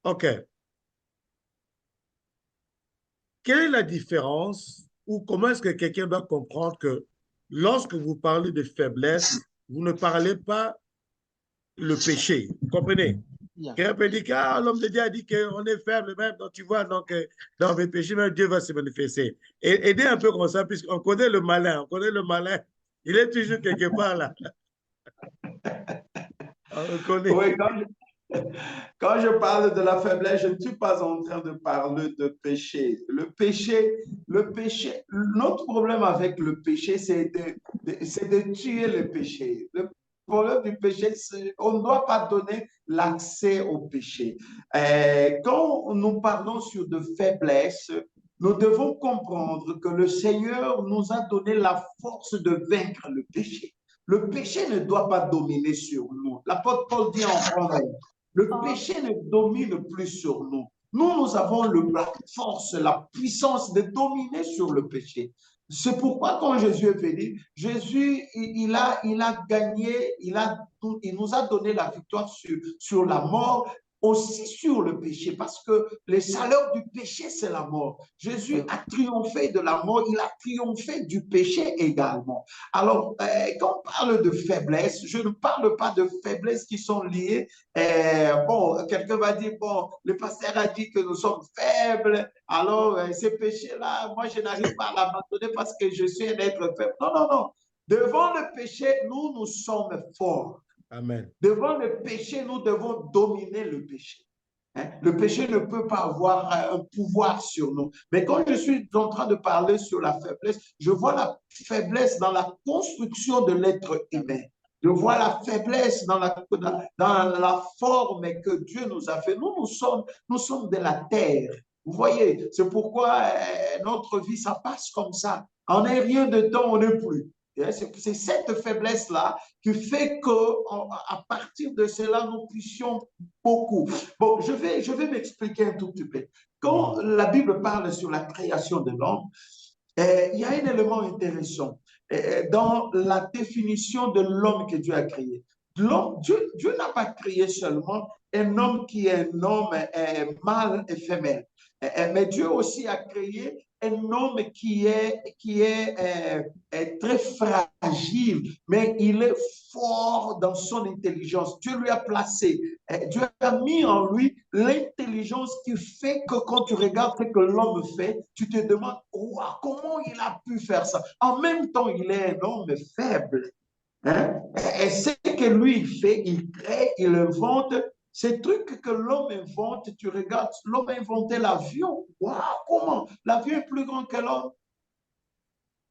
OK. Quelle est la différence ou comment est-ce que quelqu'un doit comprendre que lorsque vous parlez de faiblesse, vous ne parlez pas le péché? Vous comprenez? Quelqu'un peut dire que l'homme de Dieu a dit qu'on est faible même, donc tu vois, donc dans mes péchés, même Dieu va se manifester. Et aider un peu comme ça, puisqu'on connaît le malin, il est toujours quelque part là. On connaît. Oui, quand je parle de la faiblesse, je ne suis pas en train de parler de péché. Le péché, notre problème avec le péché, c'est de tuer le péché. Le problème du péché, c'est qu'on ne doit pas donner l'accès au péché. Quand nous parlons sur de faiblesse, nous devons comprendre que le Seigneur nous a donné la force de vaincre le péché. Le péché ne doit pas dominer sur nous. L'apôtre Paul dit en Romains, le péché ne domine plus sur nous. Nous avons la force, la puissance de dominer sur le péché. C'est pourquoi quand Jésus est venu, Jésus, il a gagné, il nous a donné la victoire sur la mort, aussi sur le péché, parce que le salaire du péché, c'est la mort. Jésus a triomphé de la mort, il a triomphé du péché également. Alors, quand on parle de faiblesse, je ne parle pas de faiblesses qui sont liées. Bon, quelqu'un va dire, bon, le pasteur a dit que nous sommes faibles, alors ces péchés-là, moi, je n'arrive pas à l'abandonner parce que je suis un être faible. Non, non, non. Devant le péché, nous sommes forts. Amen. Devant le péché, nous devons dominer le péché. Le péché ne peut pas avoir un pouvoir sur nous. Mais quand je suis en train de parler sur la faiblesse, je vois la faiblesse dans la construction de l'être humain. Je vois la faiblesse dans la forme que Dieu nous a fait. Nous sommes de la terre. Vous voyez, c'est pourquoi notre vie, ça passe comme ça. En un rien de temps, on n'est plus. C'est cette faiblesse-là qui fait qu'à partir de cela, nous puissions beaucoup. Bon, je vais m'expliquer un tout petit peu. Quand la Bible parle sur la création de l'homme, il y a un élément intéressant dans la définition de l'homme que Dieu a créé. Dieu n'a pas créé seulement un homme qui est un homme mâle et femelle, mais Dieu aussi a créé un homme qui est très fragile, mais il est fort dans son intelligence. Dieu lui a placé, Dieu a mis en lui l'intelligence qui fait que quand tu regardes ce que l'homme fait, tu te demandes, wow, comment il a pu faire ça? En même temps, il est un homme faible. Hein? Et ce que lui, il fait, il crée, il invente. Ces trucs que l'homme invente, tu regardes, l'homme a inventé l'avion. Waouh, comment? L'avion est plus grand que l'homme.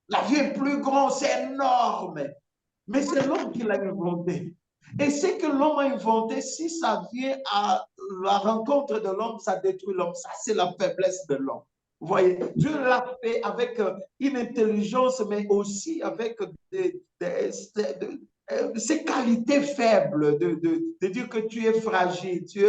L'avion est plus grand, c'est énorme. Mais c'est l'homme qui l'a inventé. Et ce que l'homme a inventé, si ça vient à la rencontre de l'homme, ça détruit l'homme. Ça, c'est la faiblesse de l'homme. Vous voyez, Dieu l'a fait avec une intelligence, mais aussi avec ces qualités faibles de dire que tu es fragile, tu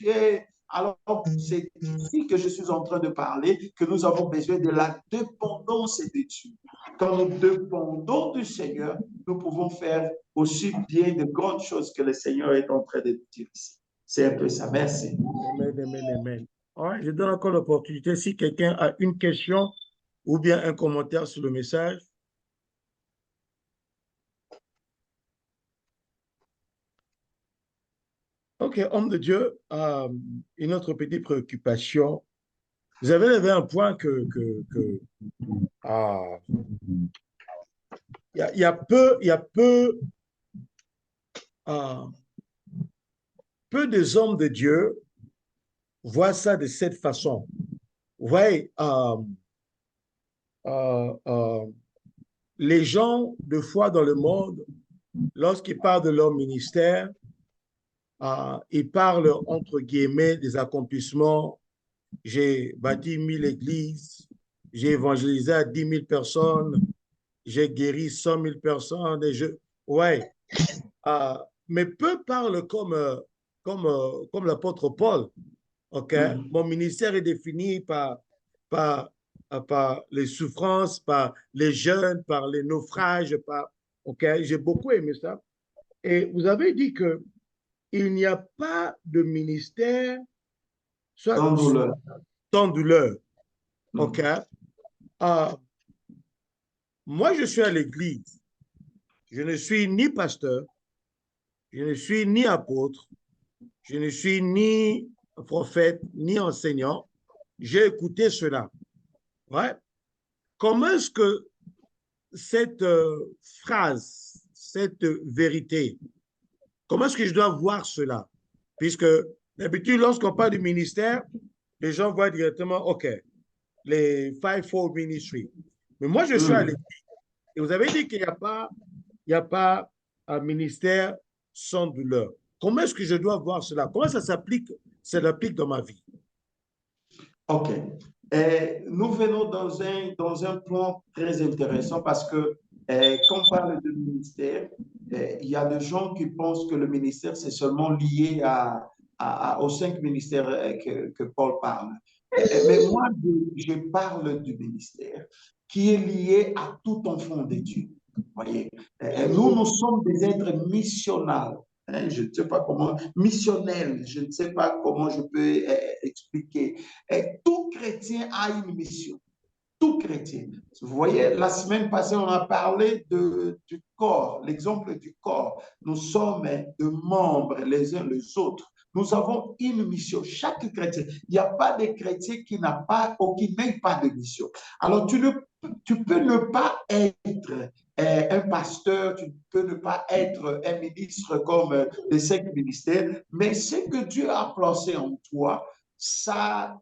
es... Alors, c'est ici que je suis en train de parler, que nous avons besoin de la dépendance de Dieu. Quand nous dépendons du Seigneur, nous pouvons faire aussi bien de grandes choses que le Seigneur est en train de nous dire ici. C'est un peu ça. Merci. Amen, amen, amen. All right, je donne encore l'opportunité. Si quelqu'un a une question ou bien un commentaire sur le message. OK, homme de Dieu, une autre petite préoccupation. Vous avez levé un point il y a peu des hommes de Dieu voient ça de cette façon. Vous voyez, les gens, de foi dans le monde, lorsqu'ils parlent de leur ministère, ils parlent, entre guillemets, des accomplissements. J'ai bâti 1000 églises, j'ai évangélisé à 10 000 personnes, j'ai guéri 100 000 personnes. Ouais. Mais peu parlent comme l'apôtre Paul. Okay? Mon ministère est défini par les souffrances, par les jeûnes, par les naufrages. Okay? J'ai beaucoup aimé ça. Et vous avez dit qu'il n'y a pas de ministère sans douleur. Sans douleur. OK? Moi, je suis à l'église. Je ne suis ni pasteur, je ne suis ni apôtre, je ne suis ni prophète, ni enseignant. J'ai écouté cela. Ouais. Comment est-ce que cette phrase, cette vérité, comment est-ce que je dois voir cela? Puisque d'habitude, lorsqu'on parle du ministère, les gens voient directement, OK, les fivefold ministry. Mais moi, je suis à l'église. Et vous avez dit qu'il n'y a pas un ministère sans douleur. Comment est-ce que je dois voir cela? Comment ça s'applique dans ma vie? OK. Nous venons dans un point très intéressant parce que quand on parle de ministère, il y a des gens qui pensent que le ministère, c'est seulement lié aux 5 ministères que Paul parle. Mais moi, je parle du ministère qui est lié à tout enfant de Dieu. Voyez, nous sommes des êtres missionnaires. Je ne sais pas comment, missionnel, je ne sais pas comment je peux expliquer. Tout chrétien a une mission. Tout chrétien. Vous voyez, la semaine passée, on a parlé du corps, l'exemple du corps. Nous sommes de membres les uns les autres. Nous avons une mission. Chaque chrétien, il n'y a pas de chrétien qui n'a pas ou qui n'ait pas de mission. Alors, tu peux ne pas être un pasteur, tu peux ne pas être un ministre comme les 5 ministères, mais ce que Dieu a placé en toi, ça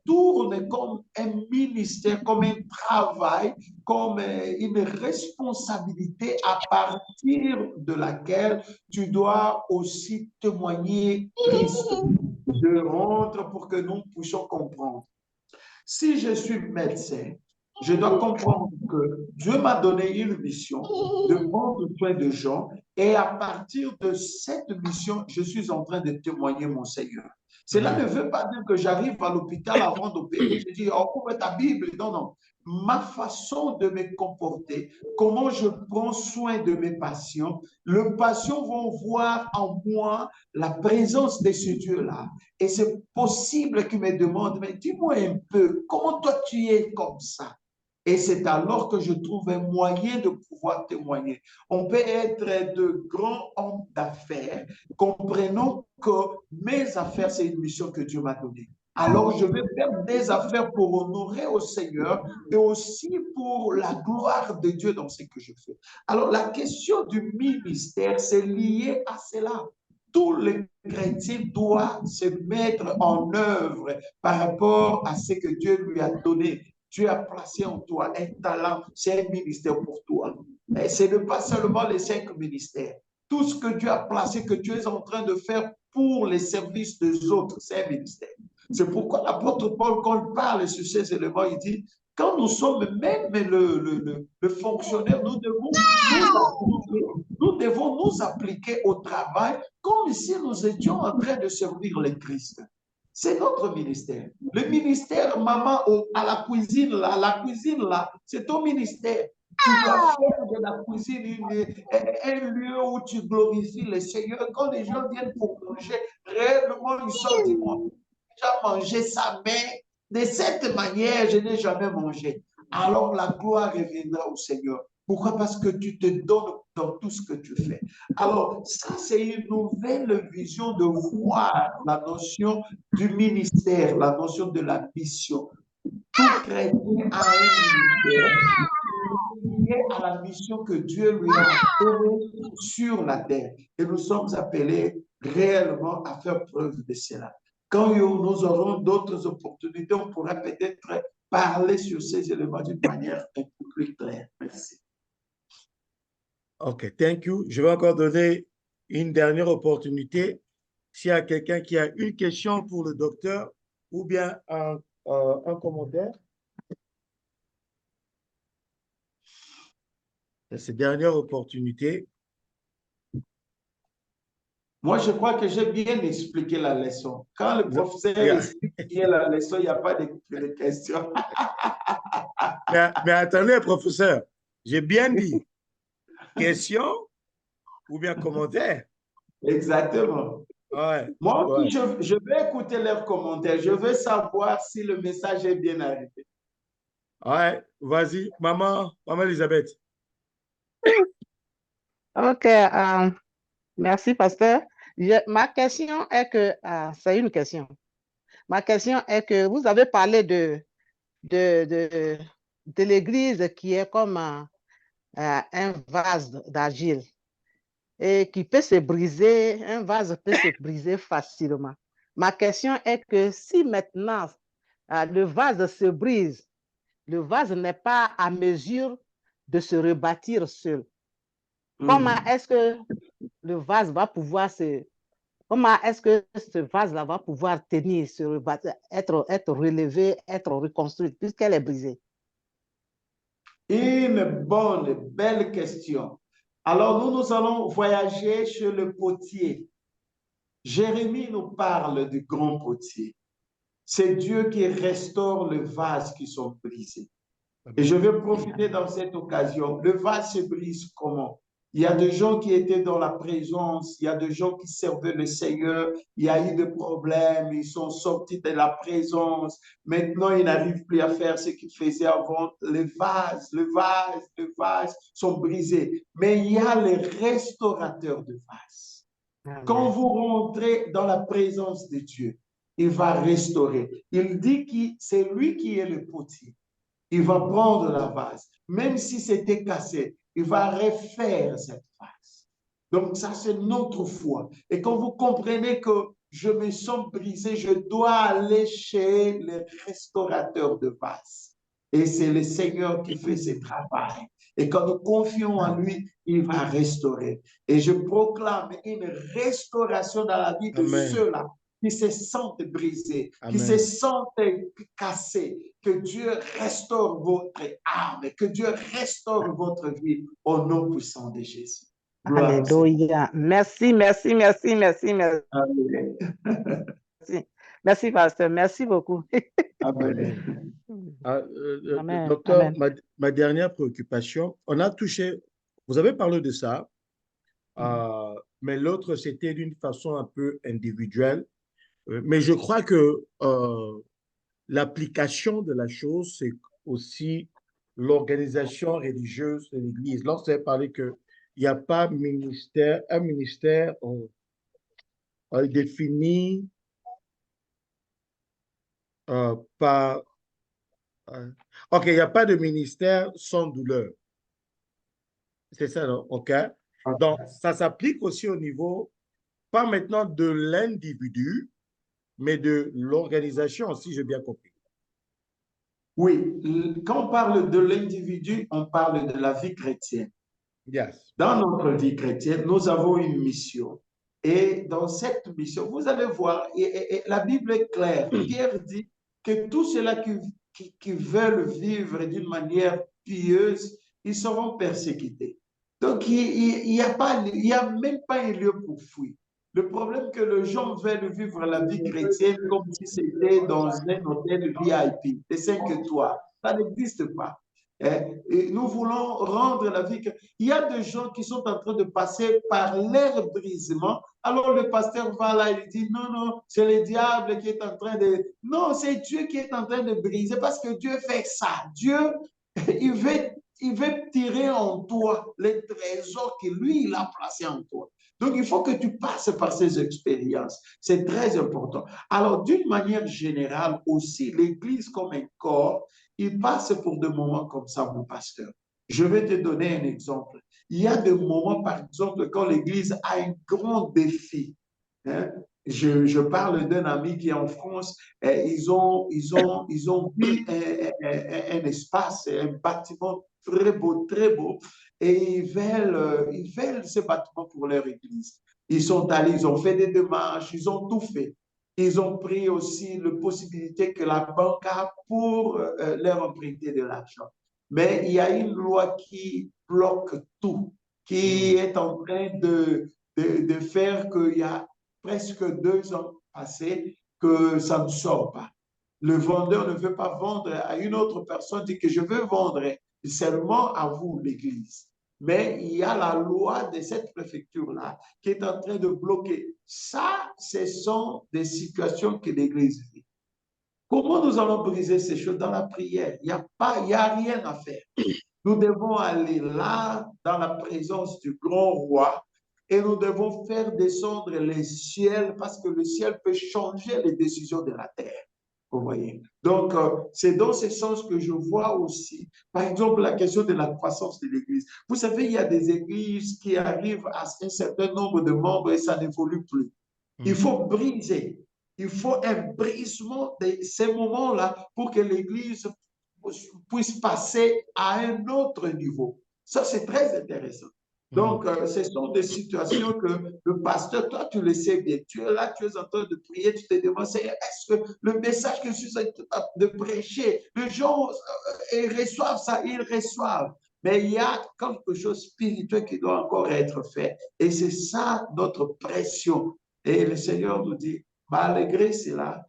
tourne comme un ministère, comme un travail, comme une responsabilité à partir de laquelle tu dois aussi témoigner Christ. Je rentre pour que nous puissions comprendre. Si je suis médecin, je dois comprendre que Dieu m'a donné une mission de prendre soin de gens et à partir de cette mission, je suis en train de témoigner mon Seigneur. Cela ne veut pas dire que j'arrive à l'hôpital avant d'opérer. Je dis, oh, ouvre ta Bible. Non, non. Ma façon de me comporter, comment je prends soin de mes patients, les patients vont voir en moi la présence de ce Dieu-là. Et c'est possible qu'ils me demandent, mais dis-moi un peu, comment toi tu es comme ça? Et c'est alors que je trouve un moyen de pouvoir témoigner. On peut être de grands hommes d'affaires, comprenons que mes affaires, c'est une mission que Dieu m'a donnée. Alors, je vais faire des affaires pour honorer au Seigneur et aussi pour la gloire de Dieu dans ce que je fais. Alors, la question du ministère, c'est lié à cela. Tous les chrétiens doivent se mettre en œuvre par rapport à ce que Dieu lui a donné. Dieu a placé en toi un talent, c'est un ministère pour toi. Et ce n'est pas seulement les 5 ministères. Tout ce que Dieu a placé, que tu es en train de faire pour les services des autres, c'est un ministère. C'est pourquoi l'apôtre Paul, quand il parle sur ces éléments, il dit, quand nous sommes même le fonctionnaire, nous devons nous appliquer au travail comme si nous étions en train de servir le Christ. C'est notre ministère. Le ministère, maman, à la cuisine là, c'est ton ministère. Tu dois faire de la cuisine un lieu où tu glorifies le Seigneur. Quand les gens viennent pour manger, réellement, ils sont dit, moi, j'ai déjà mangé ça, mais de cette manière, je n'ai jamais mangé. Alors la gloire reviendra au Seigneur. Pourquoi? Parce que tu te donnes dans tout ce que tu fais. Alors, ça, c'est une nouvelle vision de voir la notion du ministère, la notion de la mission. Tout chrétien a un ministère lié à la mission que Dieu lui a donnée sur la terre. Et nous sommes appelés réellement à faire preuve de cela. Quand nous aurons d'autres opportunités, on pourra peut-être parler sur ces éléments d'une manière un peu plus claire. Merci. OK, thank you. Je vais encore donner une dernière opportunité. S'il y a quelqu'un qui a une question pour le docteur ou bien un commentaire. C'est dernière opportunité. Moi, je crois que j'ai bien expliqué la leçon. Quand le professeur explique bien la leçon, il n'y a pas de questions. Mais attendez, professeur, j'ai bien dit question ou bien commentaire. Exactement. Ouais. Moi aussi, Ouais. je vais écouter leurs commentaires. Je veux savoir si le message est bien arrivé. Ouais, vas-y, maman Elisabeth. OK, merci, pasteur. Ma question est que, c'est une question. Ma question est que vous avez parlé de l'Église qui est comme un vase d'argile et qui peut se briser, un vase peut se briser facilement. Ma question est que si maintenant le vase se brise, le vase n'est pas à mesure de se rebâtir seul. Comment est-ce que le vase va pouvoir comment est-ce que ce vase-là va pouvoir tenir, se rebâtir, être relevé, être reconstruit, puisqu'elle est brisée? Une bonne, belle question. Alors, nous allons voyager chez le potier. Jérémie nous parle du grand potier. C'est Dieu qui restaure le vase qui sont brisés. Et je vais profiter dans cette occasion. Le vase se brise comment? Il y a des gens qui étaient dans la présence, il y a des gens qui servaient le Seigneur, il y a eu des problèmes, ils sont sortis de la présence. Maintenant, ils n'arrivent plus à faire ce qu'ils faisaient avant. Les vases sont brisés. Mais il y a les restaurateurs de vases. Quand vous rentrez dans la présence de Dieu, il va restaurer. Il dit que c'est lui qui est le potier. Il va prendre la vase. Même si c'était cassé, il va refaire cette vase. Donc, ça, c'est notre foi. Et quand vous comprenez que je me sens brisé, je dois aller chez le restaurateur de vases. Et c'est le Seigneur qui fait ce travail. Et quand nous confions en lui, il va restaurer. Et je proclame une restauration dans la vie de ceux-là qui se sentent brisés, qui se sentent cassés. Que Dieu restaure votre âme, que Dieu restaure votre vie au nom puissant de Jésus. Alléluia. Merci, merci, merci, merci, merci. Amen. Merci, pasteur. Merci beaucoup. Amen. Amen. Docteur, Amen. ma dernière préoccupation, on a touché, vous avez parlé de ça, mais l'autre, c'était d'une façon un peu individuelle. Mais je crois que l'application de la chose, c'est aussi l'organisation religieuse de l'Église. Lorsque vous avez parlé qu'il n'y a pas ministère, un ministère défini par... OK, il n'y a pas de ministère sans douleur. C'est ça, non? OK. Donc, ça s'applique aussi au niveau, pas maintenant de l'individu, mais de l'organisation, si j'ai bien compris. Oui, quand on parle de l'individu, on parle de la vie chrétienne. Yes. Dans notre vie chrétienne, nous avons une mission. Et dans cette mission, vous allez voir, et la Bible est claire. Pierre dit que tous ceux-là qui veulent vivre d'une manière pieuse, ils seront persécutés. Donc, il n'y a même pas un lieu pour fuir. Le problème que les gens veulent vivre la vie chrétienne comme si c'était dans un hôtel VIP, des 5 étoiles. Ça n'existe pas. Et nous voulons rendre la vie. Il y a des gens qui sont en train de passer par leur brisement. Alors le pasteur va là et dit, non, non, c'est le diable qui est en train de... Non, c'est Dieu qui est en train de briser parce que Dieu fait ça. Dieu, il veut tirer en toi les trésors que lui, il a placés en toi. Donc, il faut que tu passes par ces expériences. C'est très important. Alors, d'une manière générale aussi, l'Église comme un corps, il passe pour des moments comme ça, mon pasteur. Je vais te donner un exemple. Il y a des moments, par exemple, quand l'Église a un grand défi. Hein? Je parle d'un ami qui est en France. Ils ont mis un espace, un bâtiment très beau, et ils veulent ce bâtiment pour leur église. Ils sont allés, ils ont fait des démarches, ils ont tout fait. Ils ont pris aussi la possibilité que la banque a pour leur emprunter de l'argent. Mais il y a une loi qui bloque tout, qui est en train de faire qu'il y a presque 2 ans passés que ça ne sort pas. Le vendeur ne veut pas vendre à une autre personne, dit que je veux vendre seulement à vous, l'Église. Mais il y a la loi de cette préfecture-là qui est en train de bloquer. Ça, ce sont des situations que l'Église vit. Comment nous allons briser ces choses? Dans la prière? Il y a rien à faire. Nous devons aller là, dans la présence du grand roi, et nous devons faire descendre les ciels parce que le ciel peut changer les décisions de la terre. Vous voyez? Donc, c'est dans ce sens que je vois aussi, par exemple, la question de la croissance de l'Église. Vous savez, il y a des églises qui arrivent à un certain nombre de membres et ça n'évolue plus. Il faut briser. Il faut un brisement de ces moments-là pour que l'Église puisse passer à un autre niveau. Ça, c'est très intéressant. Donc, ce sont des situations que le pasteur, toi, tu le sais bien. Tu es là, tu es en train de prier, tu te demandes, est-ce que le message que je suis en train de prêcher, les gens ils reçoivent ça, ils reçoivent. Mais il y a quelque chose de spirituel qui doit encore être fait. Et c'est ça notre pression. Et le Seigneur nous dit, malgré cela,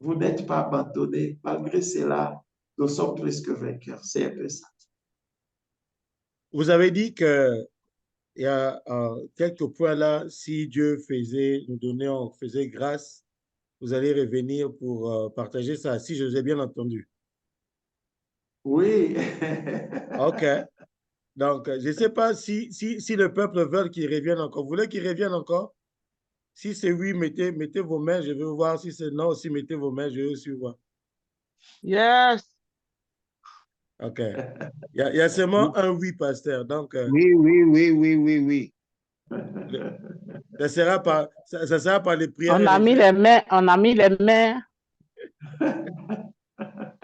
vous n'êtes pas abandonnés. Malgré cela, nous sommes presque vainqueurs. C'est un peu ça. Vous avez dit que il y a quelques points là, si Dieu nous donnait, on faisait grâce, vous allez revenir pour partager ça, si je vous ai bien entendu. Oui. OK. Donc, je ne sais pas si le peuple veut qu'il revienne encore. Vous voulez qu'il revienne encore? Si c'est oui, mettez vos mains, je veux voir. Si c'est non, aussi mettez vos mains, je veux aussi voir. Yes. OK. Il y a seulement un oui, pasteur. Donc, Oui. ça sera par les prières. On a mis les mains, on a mis les mains.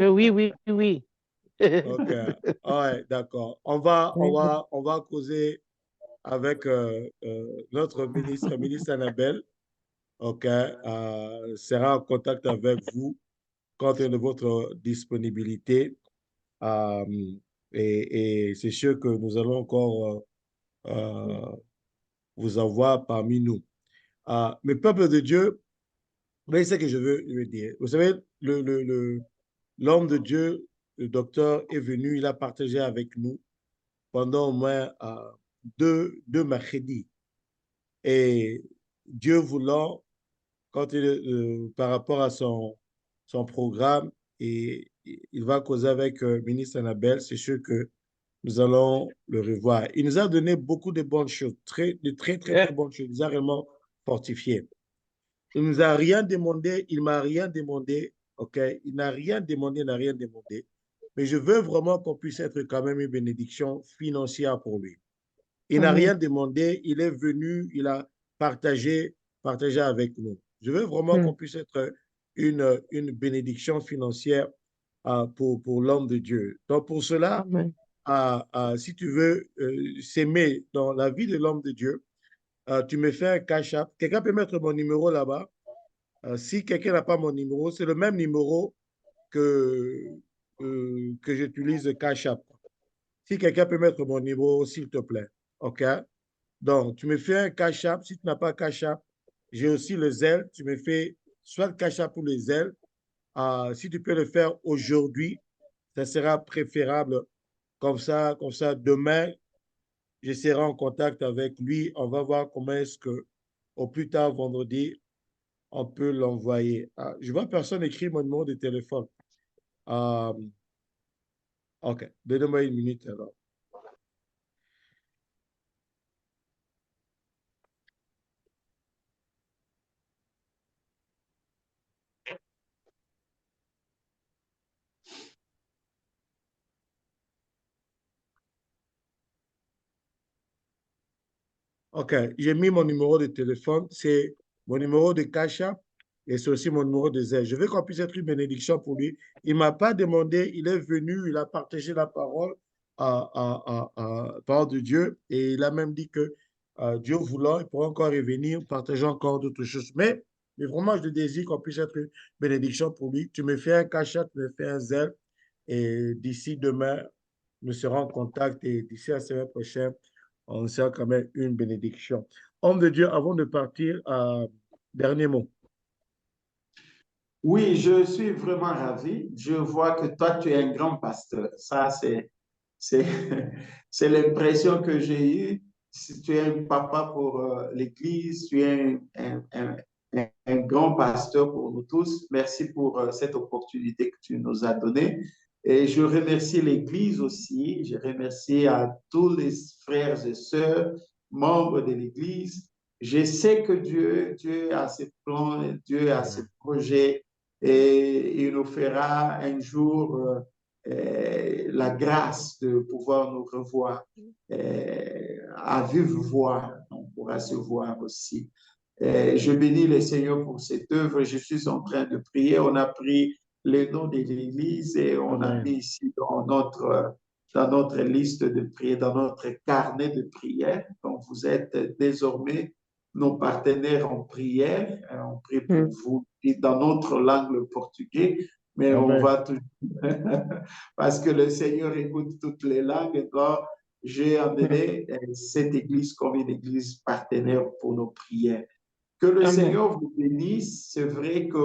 Oui. OK. Ouais, d'accord. On va causer avec notre ministre Annabelle. OK. Sera en contact avec vous quant à votre disponibilité. Et c'est sûr que nous allons encore vous avoir parmi nous. Mais peuple de Dieu, voyez ce que je veux dire. Vous savez, l'homme de Dieu, le docteur, est venu, il a partagé avec nous pendant au moins deux mercredis. Et Dieu voulant, par rapport à son programme, et il va causer avec ministre Annabelle, c'est sûr que nous allons le revoir. Il nous a donné beaucoup de bonnes choses, de très bonnes choses. Il nous a vraiment fortifié. Il ne nous a rien demandé, il ne m'a rien demandé, OK? Il n'a rien demandé, Mais je veux vraiment qu'on puisse être quand même une bénédiction financière pour lui. Il n'a rien demandé, il est venu, il a partagé avec nous. Je veux vraiment qu'on puisse être une bénédiction financière pour l'homme de Dieu. Donc, pour cela, si tu veux s'aimer dans la vie de l'homme de Dieu, tu me fais un cash app. Quelqu'un peut mettre mon numéro là-bas. Si quelqu'un n'a pas mon numéro, c'est le même numéro que j'utilise cash app. Si quelqu'un peut mettre mon numéro, s'il te plaît. OK? Donc, tu me fais un cash app. Si tu n'as pas cash app, j'ai aussi le Zelle. Tu me fais soit le cash app ou le Zelle. Si tu peux le faire aujourd'hui, ça sera préférable comme ça, demain, je serai en contact avec lui. On va voir comment est-ce que, au plus tard, vendredi, on peut l'envoyer. Ah, je vois personne écrire mon numéro de téléphone. OK, donnez-moi une minute alors. OK, j'ai mis mon numéro de téléphone. C'est mon numéro de Cash App et c'est aussi mon numéro de Zelle. Je veux qu'on puisse être une bénédiction pour lui. Il ne m'a pas demandé, il est venu, il a partagé la parole, parole de Dieu et il a même dit que Dieu voulant, il pourra encore revenir, partager encore d'autres choses. Mais vraiment, je désire qu'on puisse être une bénédiction pour lui. Tu me fais un Cash App, tu me fais un Zelle et d'ici demain, nous serons en contact et d'ici la semaine prochaine, on sera quand même une bénédiction. Homme de Dieu, avant de partir, dernier mot. Oui, je suis vraiment ravi. Je vois que toi, tu es un grand pasteur. Ça, c'est, c'est l'impression que j'ai eue. Si tu es un papa pour l'Église, tu es un grand pasteur pour nous tous. Merci pour cette opportunité que tu nous as donnée. Et je remercie l'Église aussi. Je remercie à tous les frères et sœurs, membres de l'Église. Je sais que Dieu a ses plans, Dieu a ses projets et il nous fera un jour la grâce de pouvoir nous revoir à vive voix. On pourra se voir aussi. Je bénis le Seigneur pour cette œuvre. Je suis en train de prier. On a pris les noms de l'Église et on a mis ici dans notre liste de prière, dans notre carnet de prière. Donc, vous êtes désormais nos partenaires en prière. On prie pour vous dans notre langue, le portugais, mais Amen. on va toujours, parce que le Seigneur écoute toutes les langues. Donc, j'ai amené cette église comme une église partenaire pour nos prières. Que le Amen. Seigneur vous bénisse. C'est vrai que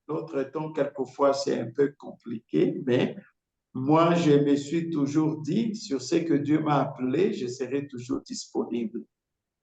notre temps, quelquefois, c'est un peu compliqué, mais moi, je me suis toujours dit, sur ce que Dieu m'a appelé, je serai toujours disponible.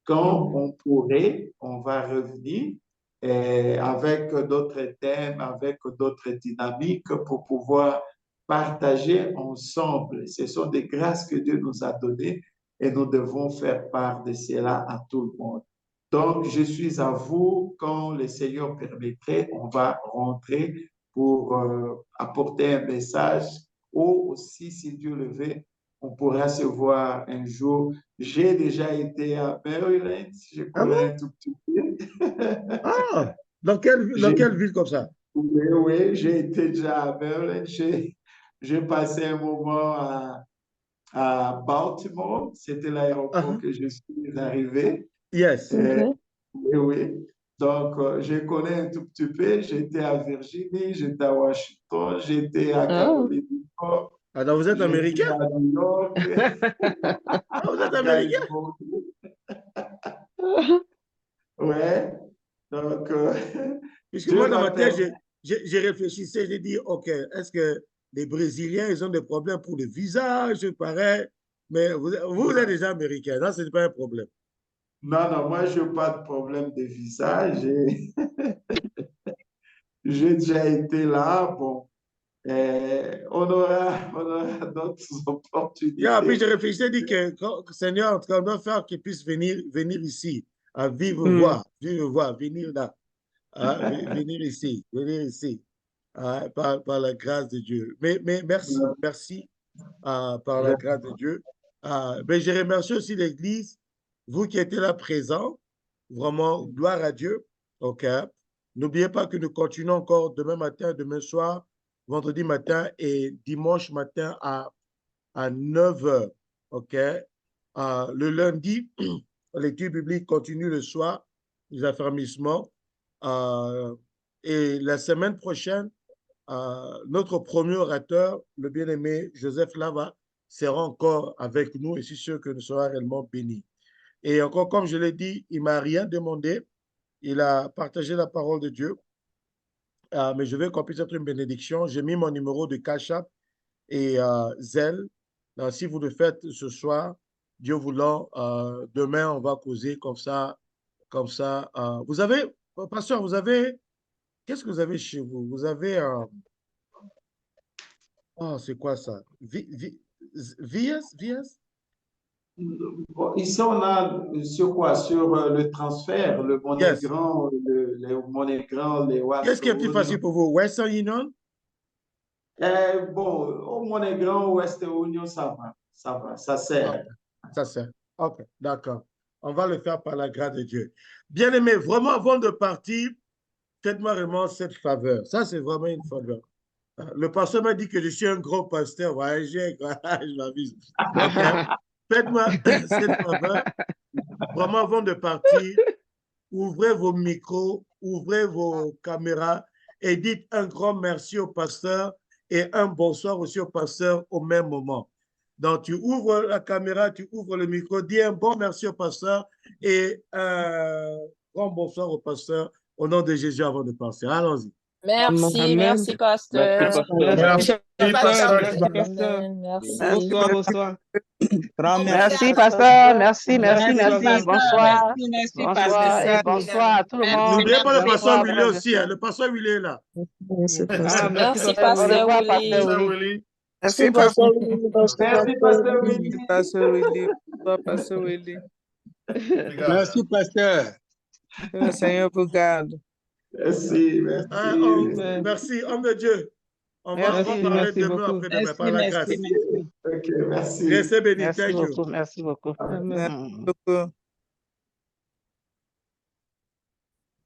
Quand on pourrait, on va revenir avec d'autres thèmes, avec d'autres dynamiques pour pouvoir partager ensemble. Ce sont des grâces que Dieu nous a données et nous devons faire part de cela à tout le monde. Donc, je suis à vous. Quand le Seigneur permettrait, on va rentrer pour apporter un message ou aussi, si Dieu le veut, on pourra se voir un jour. J'ai déjà été à Maryland, je Ah connais bon? un tout petit peu. Ah, dans J'ai- quelle ville comme ça? oui, oui, j'ai été déjà à Maryland. J'ai passé un moment à Baltimore. C'était l'aéroport Ah, que je suis arrivé. yes. Euh, oui, oui. Donc, je connais un tout petit peu. J'étais à Virginie, j'étais à Washington, j'étais à Oh. Caroline du Nord, Alors, vous êtes j'étais américain? à New York, Ah, vous êtes à américain? Guysborough. Ouais. Donc, Puisque Dieu moi, dans m'a ma tête, permis. j'ai réfléchissais, j'ai dit, OK, est-ce que les Brésiliens, ils ont des problèmes pour le visa, je parais, mais vous êtes déjà américain, là, ce n'est pas un problème. Non, non, moi, je n'ai pas de problème de visa. J'ai déjà été là. Bon, on aura d'autres Yeah, puis opportunités. je réfléchissais, dit que Seigneur, en tout cas, on doit faire qu'il puisse venir ici, à vivre voir, venir là, hein, venir ici, hein, par la grâce de Dieu. Mais merci par la grâce de Dieu. Mais je remercie aussi l'Église, vous qui étiez là présents, vraiment, gloire à Dieu. OK. N'oubliez pas que nous continuons encore demain matin, demain soir, vendredi matin et dimanche matin à 9 heures. OK? Le lundi, l'étude biblique continue le soir, les affermissements. Et la semaine prochaine, notre premier orateur, le bien-aimé Joseph Lava, sera encore avec nous et je suis sûr que nous serons réellement bénis. Et encore, comme je l'ai dit, il ne m'a rien demandé. Il a partagé la parole de Dieu. Mais je veux qu'on puisse être une bénédiction. J'ai mis mon numéro de Cash App et Zelle. Donc, si vous le faites ce soir, Dieu voulant, demain, on va causer comme ça. Vous avez, pasteur, vous avez, qu'est-ce que vous avez chez vous? Vous avez, oh, c'est quoi ça? VS? Bon, ici, on a sur quoi? Sur le transfert, le Yes. MoneyGram, les MoneyGram, les Qu'est-ce qui est plus facile pour vous? Western Union? Bon, au MoneyGram, Western Union, ça va. Ça sert. Ça sert. OK, d'accord. On va le faire par la grâce de Dieu. Bien-aimé, vraiment, avant de partir, faites-moi vraiment cette faveur. Ça, c'est vraiment une faveur. Le pasteur m'a dit que je suis un gros pasteur. Ouais, je m'avise. Donc, faites-moi cette faveur. Vraiment, avant de partir, ouvrez vos micros, ouvrez vos caméras et dites un grand merci au pasteur et un bonsoir aussi au pasteur au même moment. Donc, tu ouvres la caméra, tu ouvres le micro, dis un bon merci au pasteur et un grand bonsoir au pasteur au nom de Jésus avant de partir. Allons-y. Merci, Amen. merci, pasteur. Merci, pasteur. Merci. Bonsoir, bonsoir. Grand Merci, merci. pasteur. Merci. Merci, Bonsoir. Merci, Bonsoir pasteur. et bonsoir à tout le monde. N'oubliez pas le pasteur Bonsoir, Willy aussi. Le pasteur Willy est là. Merci, Au pasteur revoir, Willy. pasteur Willy. Merci, pasteur. Merci, pasteur Willy. Pasteur Willy. Bonsoir, pasteur Willy. Merci, pasteur. Que le Seigneur vous garde. Merci. Merci, homme de Dieu. On va parler merci demain beaucoup. après-demain par la grâce. Ok, merci. Restez bénis. Merci Thank you. beaucoup. Merci beaucoup. Merci beaucoup.